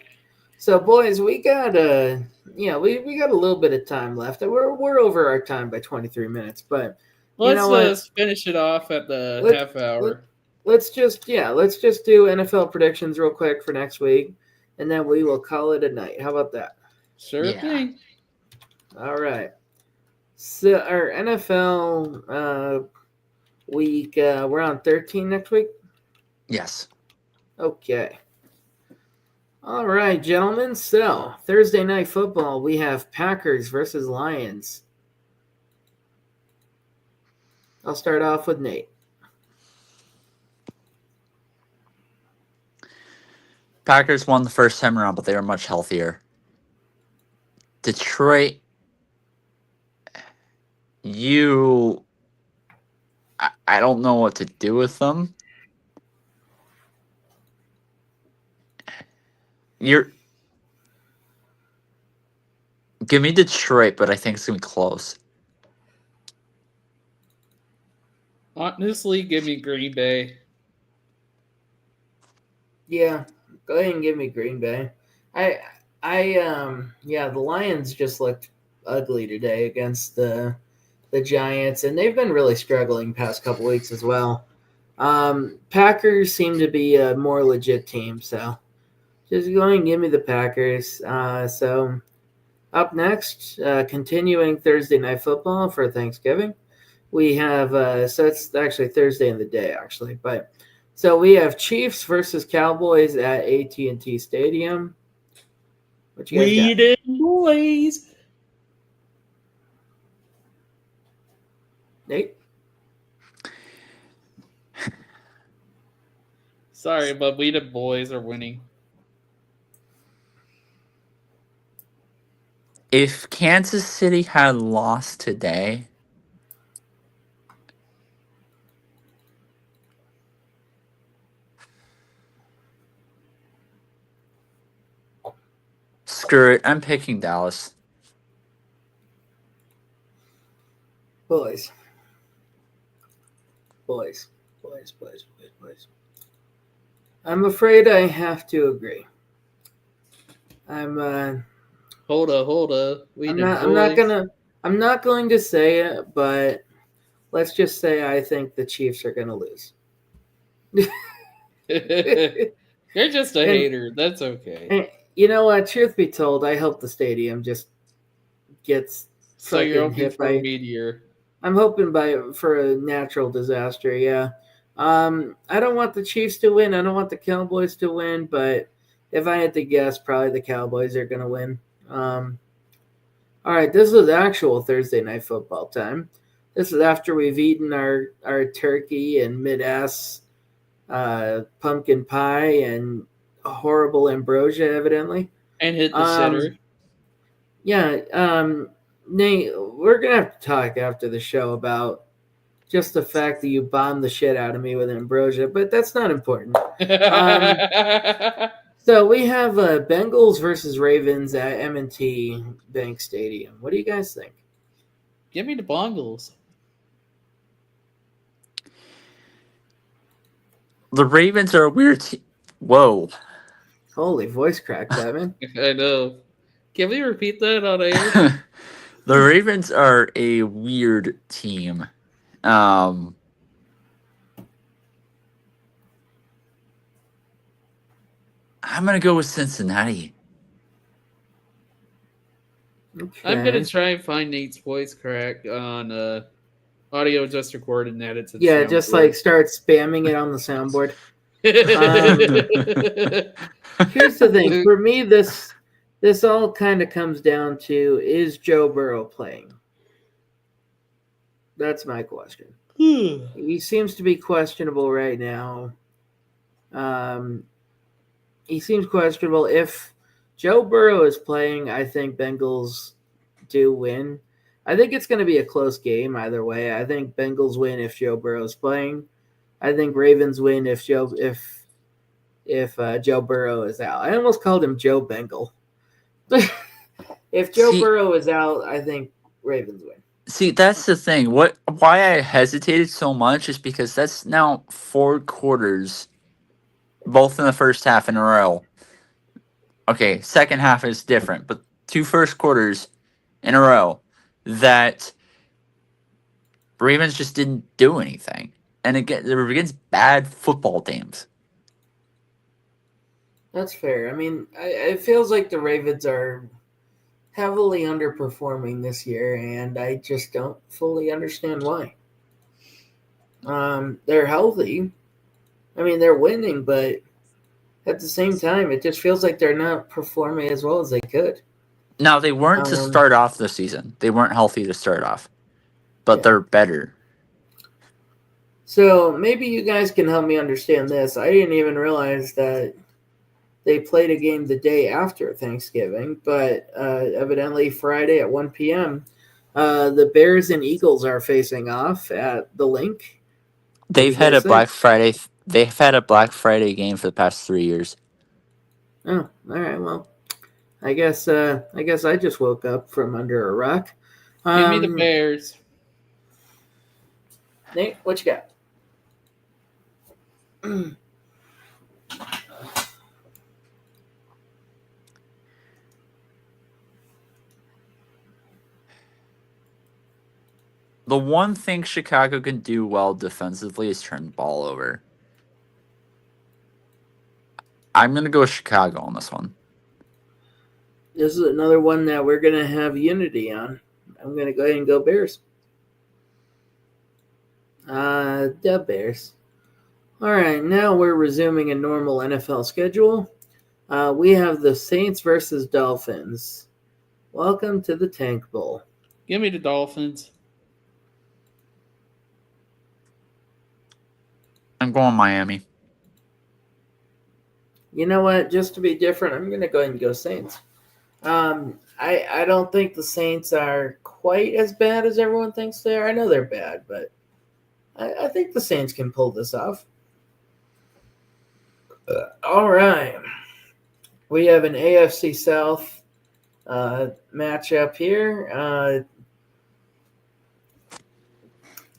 So boys, we got we got a little bit of time left. We're over our time by 23 minutes, but let's finish it off at the half hour. Let's just do NFL predictions real quick for next week, and then we will call it a night. How about that? Sure thing. All right. So our NFL week, we're on 13 next week? Yes. Okay. All right, gentlemen. So Thursday night football, we have Packers versus Lions. I'll start off with Nate. Packers won the first time around, but they were much healthier. Detroit, I don't know what to do with them. Give me Detroit, but I think it's going to be close. Honestly, give me Green Bay. Yeah, go ahead and give me Green Bay. The Lions just looked ugly today against the Giants, and they've been really struggling past couple weeks as well. Packers seem to be a more legit team, so just go ahead and give me the Packers. So up next, continuing Thursday night football for Thanksgiving, we have so it's actually Thursday in the day actually, but so we have Chiefs versus Cowboys at AT&T Stadium. What you guys got? Boys. Nate? Sorry, but we the boys are winning. If Kansas City had lost today, screw it, I'm picking Dallas. Boys. I'm afraid I have to agree. I'm Hold up. We I'm the not. boys. I'm not going to say it, but let's just say I think the Chiefs are going to lose. You're just a And, hater. That's okay. and you know what? Truth be told, I hope the stadium just gets So you're fucking hoping hit for a by. meteor. I'm hoping for a natural disaster. Yeah. I don't want the Chiefs to win. I don't want the Cowboys to win. But if I had to guess, probably the Cowboys are going to win. All right, this is actual Thursday night football time. This is after we've eaten our turkey and mid-ass pumpkin pie and horrible ambrosia, evidently. And hit the shitter. Yeah, Nate, we're going to have to talk after the show about just the fact that you bombed the shit out of me with ambrosia, but that's not important. So we have Bengals versus Ravens at M&T Bank Stadium. What do you guys think? Give me the Bongles. The Ravens are a weird team. Whoa. Holy voice crack, Batman. I know. Can we repeat that on air? The Ravens are a weird team. I'm going to go with Cincinnati. Okay. I'm going to try and find Nate's voice crack on audio just recorded and add it to the soundboard. Just like start spamming it on the soundboard. Here's the thing. For me, this all kind of comes down to, is Joe Burrow playing? That's my question. He seems to be questionable right now. He seems questionable. If Joe Burrow is playing, I think Bengals do win. I think it's going to be a close game either way. I think Bengals win if Joe Burrow is playing. I think Ravens win if Joe Burrow is out. I almost called him Joe Bengal. If Joe Burrow is out, I think Ravens win. See, that's the thing. Why I hesitated so much is because that's now 4 quarters, both in the first half in a row. Okay, second half is different, but 2 first quarters in a row that Ravens just didn't do anything. And again, they were against bad football teams. That's fair. I mean, it feels like the Ravens are heavily underperforming this year, and I just don't fully understand why. They're healthy. I mean, they're winning, but at the same time, it just feels like they're not performing as well as they could. Now, they weren't to start off the season. They weren't healthy to start off, but they're better. So maybe you guys can help me understand this. I didn't even realize that they played a game the day after Thanksgiving, but evidently Friday at 1 p.m., the Bears and Eagles are facing off at the Link. They've had a Black Friday. They've had a Black Friday game for the past 3 years. Oh, all right. Well, I guess I just woke up from under a rock. Give me the Bears. Nate, what you got? The one thing Chicago can do well defensively is turn the ball over. I'm going to go with Chicago on this one. This is another one that we're going to have unity on. I'm going to go ahead and go Bears. The Bears. All right, now we're resuming a normal NFL schedule. We have the Saints versus Dolphins. Welcome to the Tank Bowl. Give me the Dolphins. I'm going Miami. You know what? Just to be different, I'm gonna go ahead and go Saints. I don't think the Saints are quite as bad as everyone thinks they are. I know they're bad, but I think the Saints can pull this off. All right, we have an AFC South matchup here.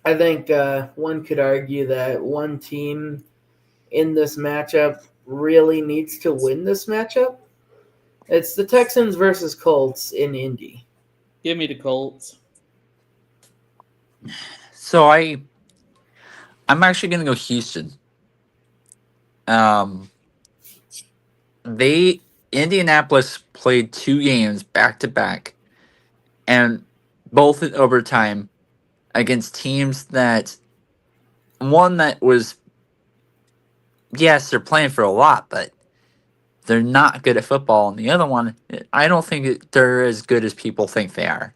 I think one could argue that one team in this matchup really needs to win this matchup. It's the Texans versus Colts in Indy. Give me the Colts. So I'm actually gonna go Houston. Um, they Indianapolis played 2 games back to back, and both in overtime against teams that one that was, yes, they're playing for a lot, but they're not good at football, and the other one, I don't think they're as good as people think they are.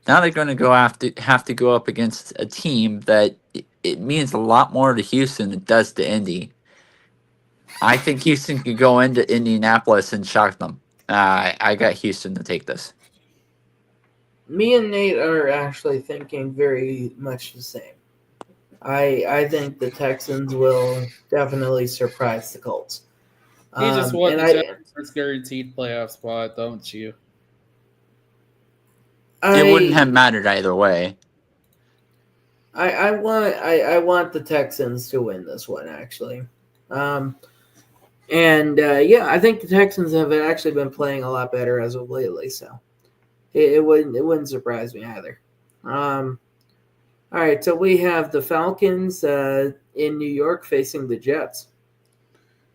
Now they're going to have to go up against a team that it means a lot more to Houston than it does to Indy. I think Houston could go into Indianapolis and shock them. I got Houston to take this. Me and Nate are actually thinking very much the same. I think the Texans will definitely surprise the Colts. You just want and the I, Jaguars guaranteed playoff spot, don't you? I, It wouldn't have mattered either way. I want the Texans to win this one actually. Yeah, I think the Texans have actually been playing a lot better as of lately, so it wouldn't surprise me either. All right, so we have the Falcons in New York facing the Jets.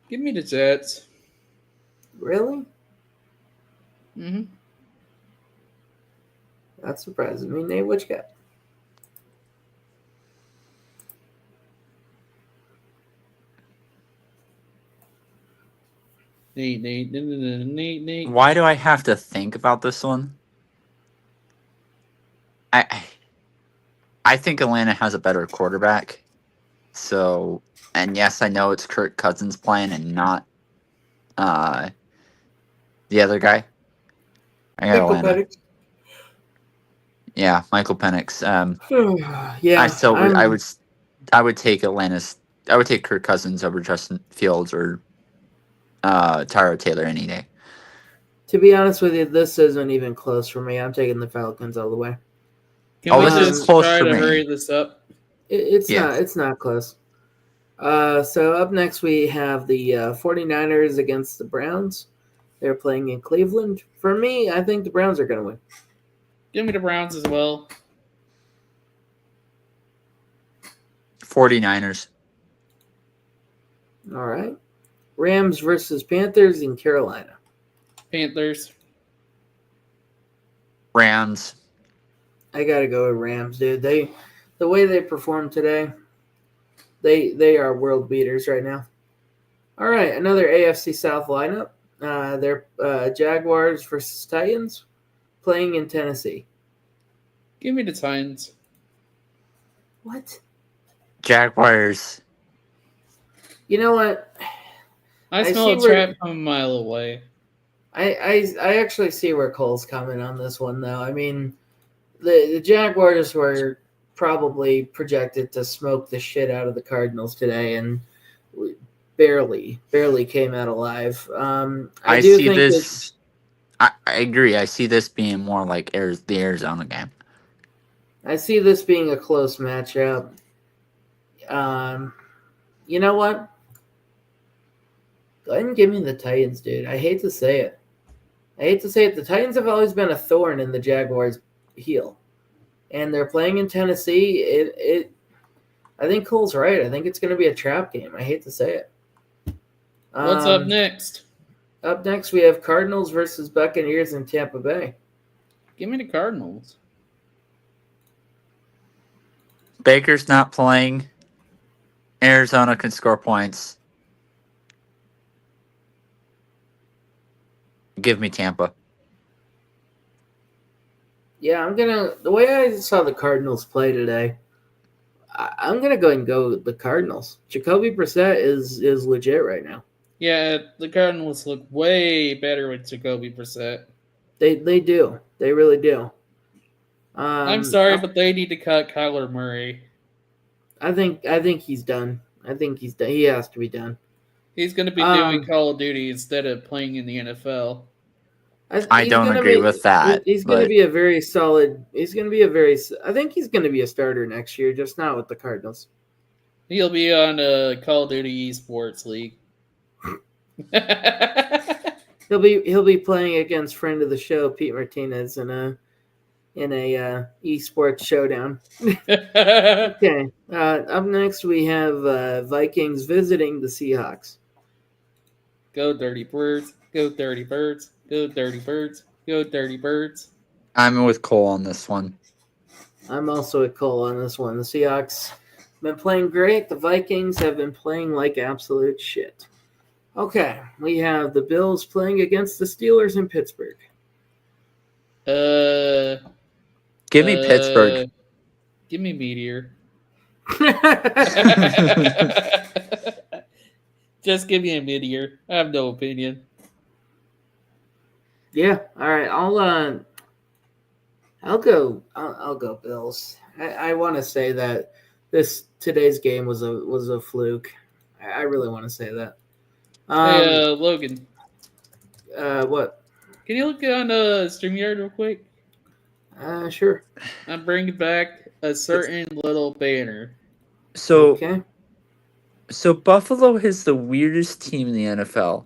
Give me the Jets. Really? Mm-hmm. That surprises me. Nate, what you got? Nate. Why do I have to think about this one? I think Atlanta has a better quarterback. So, and yes, I know it's Kirk Cousins playing and not the other guy. I got Atlanta. Yeah, Michael Penix. Yeah, I would take Atlanta's. I would take Kirk Cousins over Justin Fields or Tyrod Taylor any day. to be honest with you, this isn't even close for me. I'm taking the Falcons all the way. Can we this is just close try for to me. hurry this up? It's Yeah. not close. So up next we have the 49ers against the Browns. They're playing in Cleveland. For me, I think the Browns are going to win. Give me the Browns as well. 49ers. All right. Rams versus Panthers in Carolina. Panthers. Rams. I got to go with Rams, dude. The way they performed today, they are world beaters right now. All right, another AFC South lineup. They're Jaguars versus Titans playing in Tennessee. Give me the Titans. What? Jaguars. You know what? I smell a trap from a mile away. I actually see where Cole's coming on this one, though. I mean, the Jaguars were probably projected to smoke the shit out of the Cardinals today, and barely came out alive. I agree. I see this being more like the Arizona game. I see this being a close matchup. You know what? Go ahead and give me the Titans, dude. I hate to say it. The Titans have always been a thorn in the Jaguars' heel. And they're playing in Tennessee. I think Cole's right. I think it's going to be a trap game. I hate to say it. What's up next? Up next, we have Cardinals versus Buccaneers in Tampa Bay. Give me the Cardinals. Baker's not playing. Arizona can score points. Give me Tampa. Yeah, the way I saw the Cardinals play today, I'm gonna go and go with the Cardinals. Jacoby Brissett is legit right now. Yeah, the Cardinals look way better with Jacoby Brissett. They do. They really do. I'm sorry, but they need to cut Kyler Murray. I think he's done. I think he's done. He has to be done. He's going to be doing Call of Duty instead of playing in the NFL. I don't agree with that. He's going to be a very solid. He's going to be a very. I think he's going to be a starter next year, just not with the Cardinals. He'll be on a Call of Duty esports league. He'll be playing against friend of the show Pete Martinez in a esports showdown. Okay. Up next we have Vikings visiting the Seahawks. Go Dirty Birds! Go Dirty Birds! Go Dirty Birds! Go Dirty Birds! I'm with Cole on this one. I'm also with Cole on this one. The Seahawks have been playing great. The Vikings have been playing like absolute shit. Okay, we have the Bills playing against the Steelers in Pittsburgh. Give me Pittsburgh. Give me Meteor. Just give me a Meteor. I have no opinion. Yeah, all right. I'll go Bills. I want to say that today's game was a fluke. I really want to say that. Hey, Logan. What? Can you look on StreamYard real quick? Sure. I'm bringing back a certain little banner. So Buffalo is the weirdest team in the NFL.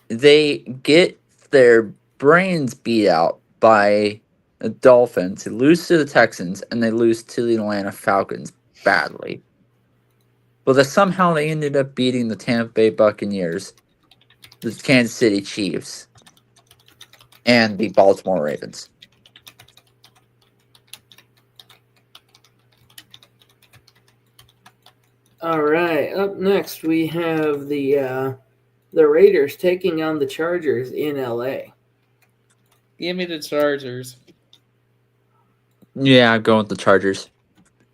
They get their brains beat out by the Dolphins. They lose to the Texans, and they lose to the Atlanta Falcons badly. But somehow they ended up beating the Tampa Bay Buccaneers, the Kansas City Chiefs, and the Baltimore Ravens. All right. Up next, we have the Raiders taking on the Chargers in LA. Give me the Chargers. Yeah, I'm going with the Chargers.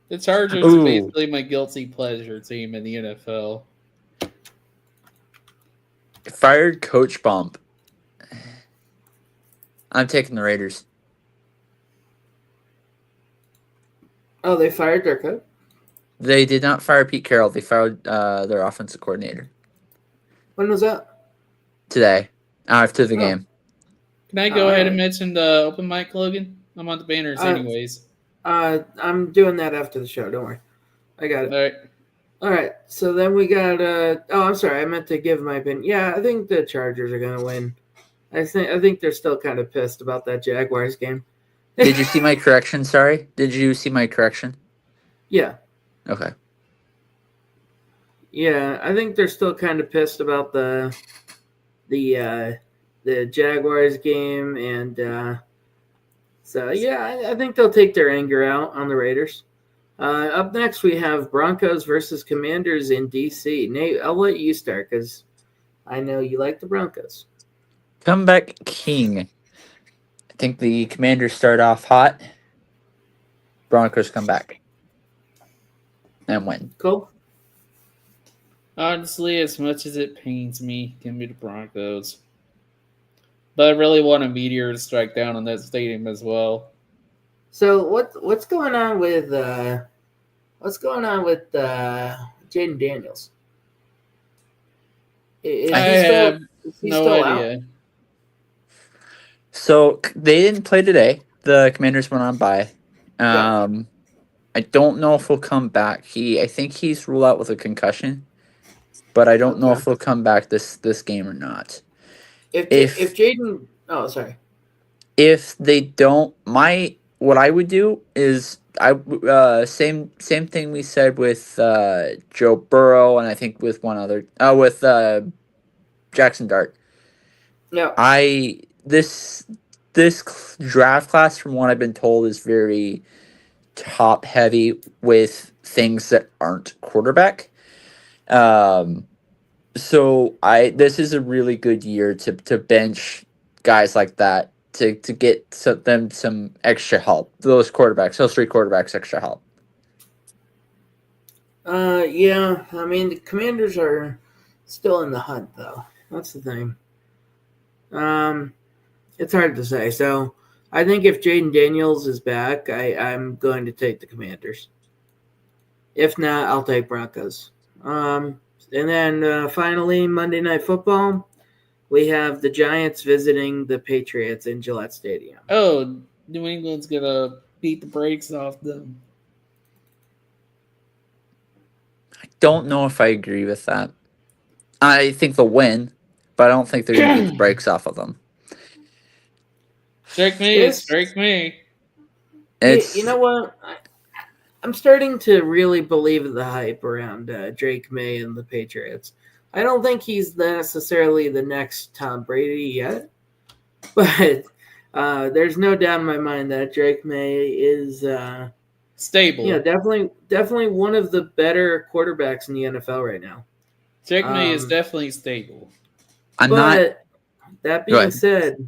The Chargers are basically my guilty pleasure team in the NFL. Fired coach bump. I'm taking the Raiders. Oh, they fired their coach? They did not fire Pete Carroll. They fired their offensive coordinator. When was that? Today, after the game. Can I go ahead and mention the open mic, Logan? I'm on the banners anyways. I'm doing that after the show. Don't worry. I got it. All right. So then we got I'm sorry. I meant to give my opinion. Yeah, I think the Chargers are going to win. I think they're still kind of pissed about that Jaguars game. Did you see my correction? Sorry. Did you see my correction? Yeah. Okay. Yeah, I think they're still kind of pissed about the Jaguars game, and so yeah, I think they'll take their anger out on the Raiders. Up next, we have Broncos versus Commanders in DC. Nate, I'll let you start because I know you like the Broncos. Comeback king. I think the Commanders start off hot. Broncos come back and win. Cool. Honestly, as much as it pains me, give me the Broncos. But I really want a meteor to strike down on that stadium as well. So what's going on with Jaden Daniels? I have no idea. Out? So they didn't play today. The Commanders went on bye. I don't know if he'll come back. I think he's ruled out with a concussion, but I don't know if he'll come back this game or not. If Jaden, sorry. If they don't, what I would do is same thing we said with Joe Burrow, and I think with one other with Jackson Dart. Yeah. This draft class, from what I've been told, is very top heavy with things that aren't quarterback. So this is a really good year to bench guys like that to get them some extra help. Those three quarterbacks extra help. Yeah, I mean the Commanders are Still in the hunt, though. That's the thing. It's hard to say. So I think if Jaden Daniels is back, I'm going to take the Commanders. If not, I'll take Broncos. And then finally, Monday Night Football, we have the Giants visiting the Patriots in Gillette Stadium. Oh, New England's going to beat the brakes off them. I don't know if I agree with that. I think they'll win, but I don't think they're going to beat the brakes off of them. Strike me, strike me. You know what? I'm starting to really believe the hype around Drake May and the Patriots. I don't think he's necessarily the next Tom Brady yet, but there's no doubt in my mind that Drake May is stable. Yeah, definitely one of the better quarterbacks in the NFL right now. Drake May is definitely stable. That being said,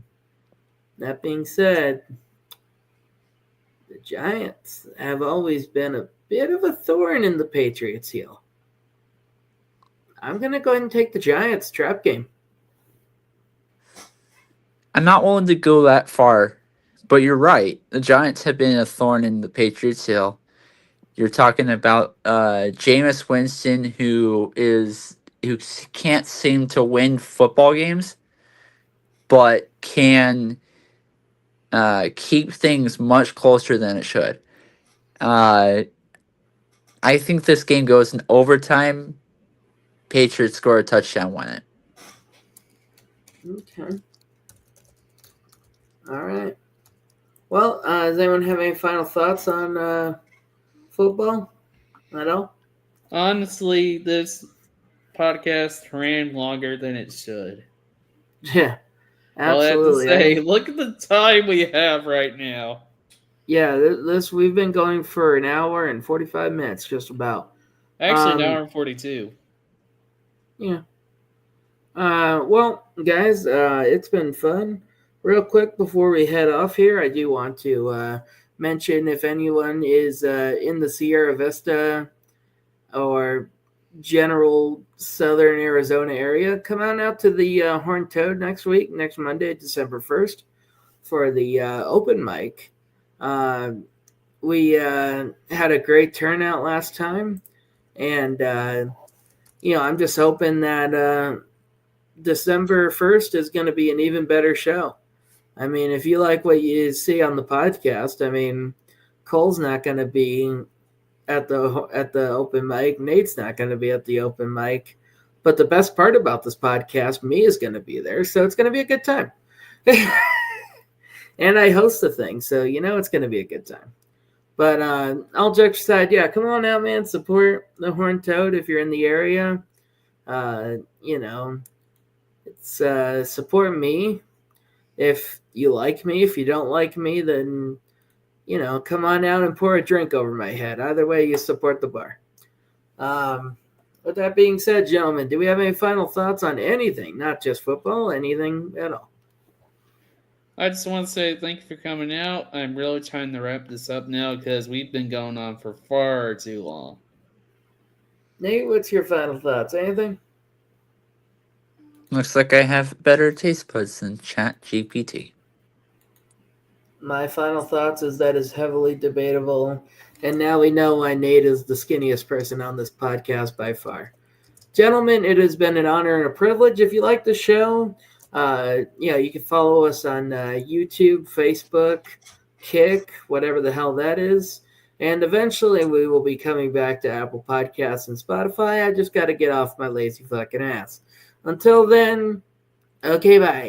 the Giants have always been a bit of a thorn in the Patriots' heel. I'm going to go ahead and take the Giants trap game. I'm not willing to go that far, but you're right. The Giants have been a thorn in the Patriots' heel. You're talking about Jameis Winston, who can't seem to win football games, but can keep things much closer than it should. I think this game goes in overtime. Patriots score a touchdown, win it. Okay. All right. Well, does anyone have any final thoughts on football at all? Honestly, this podcast ran longer than it should. Yeah, absolutely. I have to say, look at the time we have right now. Yeah, we've been going for an hour and 45 minutes, just about. Actually, an hour and 42. Yeah. Well, guys, it's been fun. Real quick before we head off here, I do want to mention if anyone is in the Sierra Vista or general southern Arizona area, come on out to the Horned Toad next Monday, December 1st, for the open mic. We had a great turnout last time, and I'm just hoping that December 1st is going to be an even better show. I mean, if you like what you see on the podcast, I mean, Cole's not going to be at the open mic. Nate's not going to be at the open mic. But the best part about this podcast, me is going to be there, so it's going to be a good time. And I host the thing, so it's going to be a good time. But all jokes aside, yeah, come on out, man. Support the Horned Toad if you're in the area. It's support me. If you like me, if you don't like me, then come on out and pour a drink over my head. Either way, you support the bar. With that being said, gentlemen, do we have any final thoughts on anything? Not just football, anything at all? I just want to say thank you for coming out. I'm really trying to wrap this up now because we've been going on for far too long. Nate, what's your final thoughts? Anything? Looks like I have better taste buds than ChatGPT. My final thoughts is that is heavily debatable, and now we know why Nate is the skinniest person on this podcast by far. Gentlemen, it has been an honor and a privilege. If you like the show, you can follow us on YouTube, Facebook, Kick, whatever the hell that is. And eventually we will be coming back to Apple Podcasts and Spotify. I just got to get off my lazy fucking ass. Until then, okay, bye.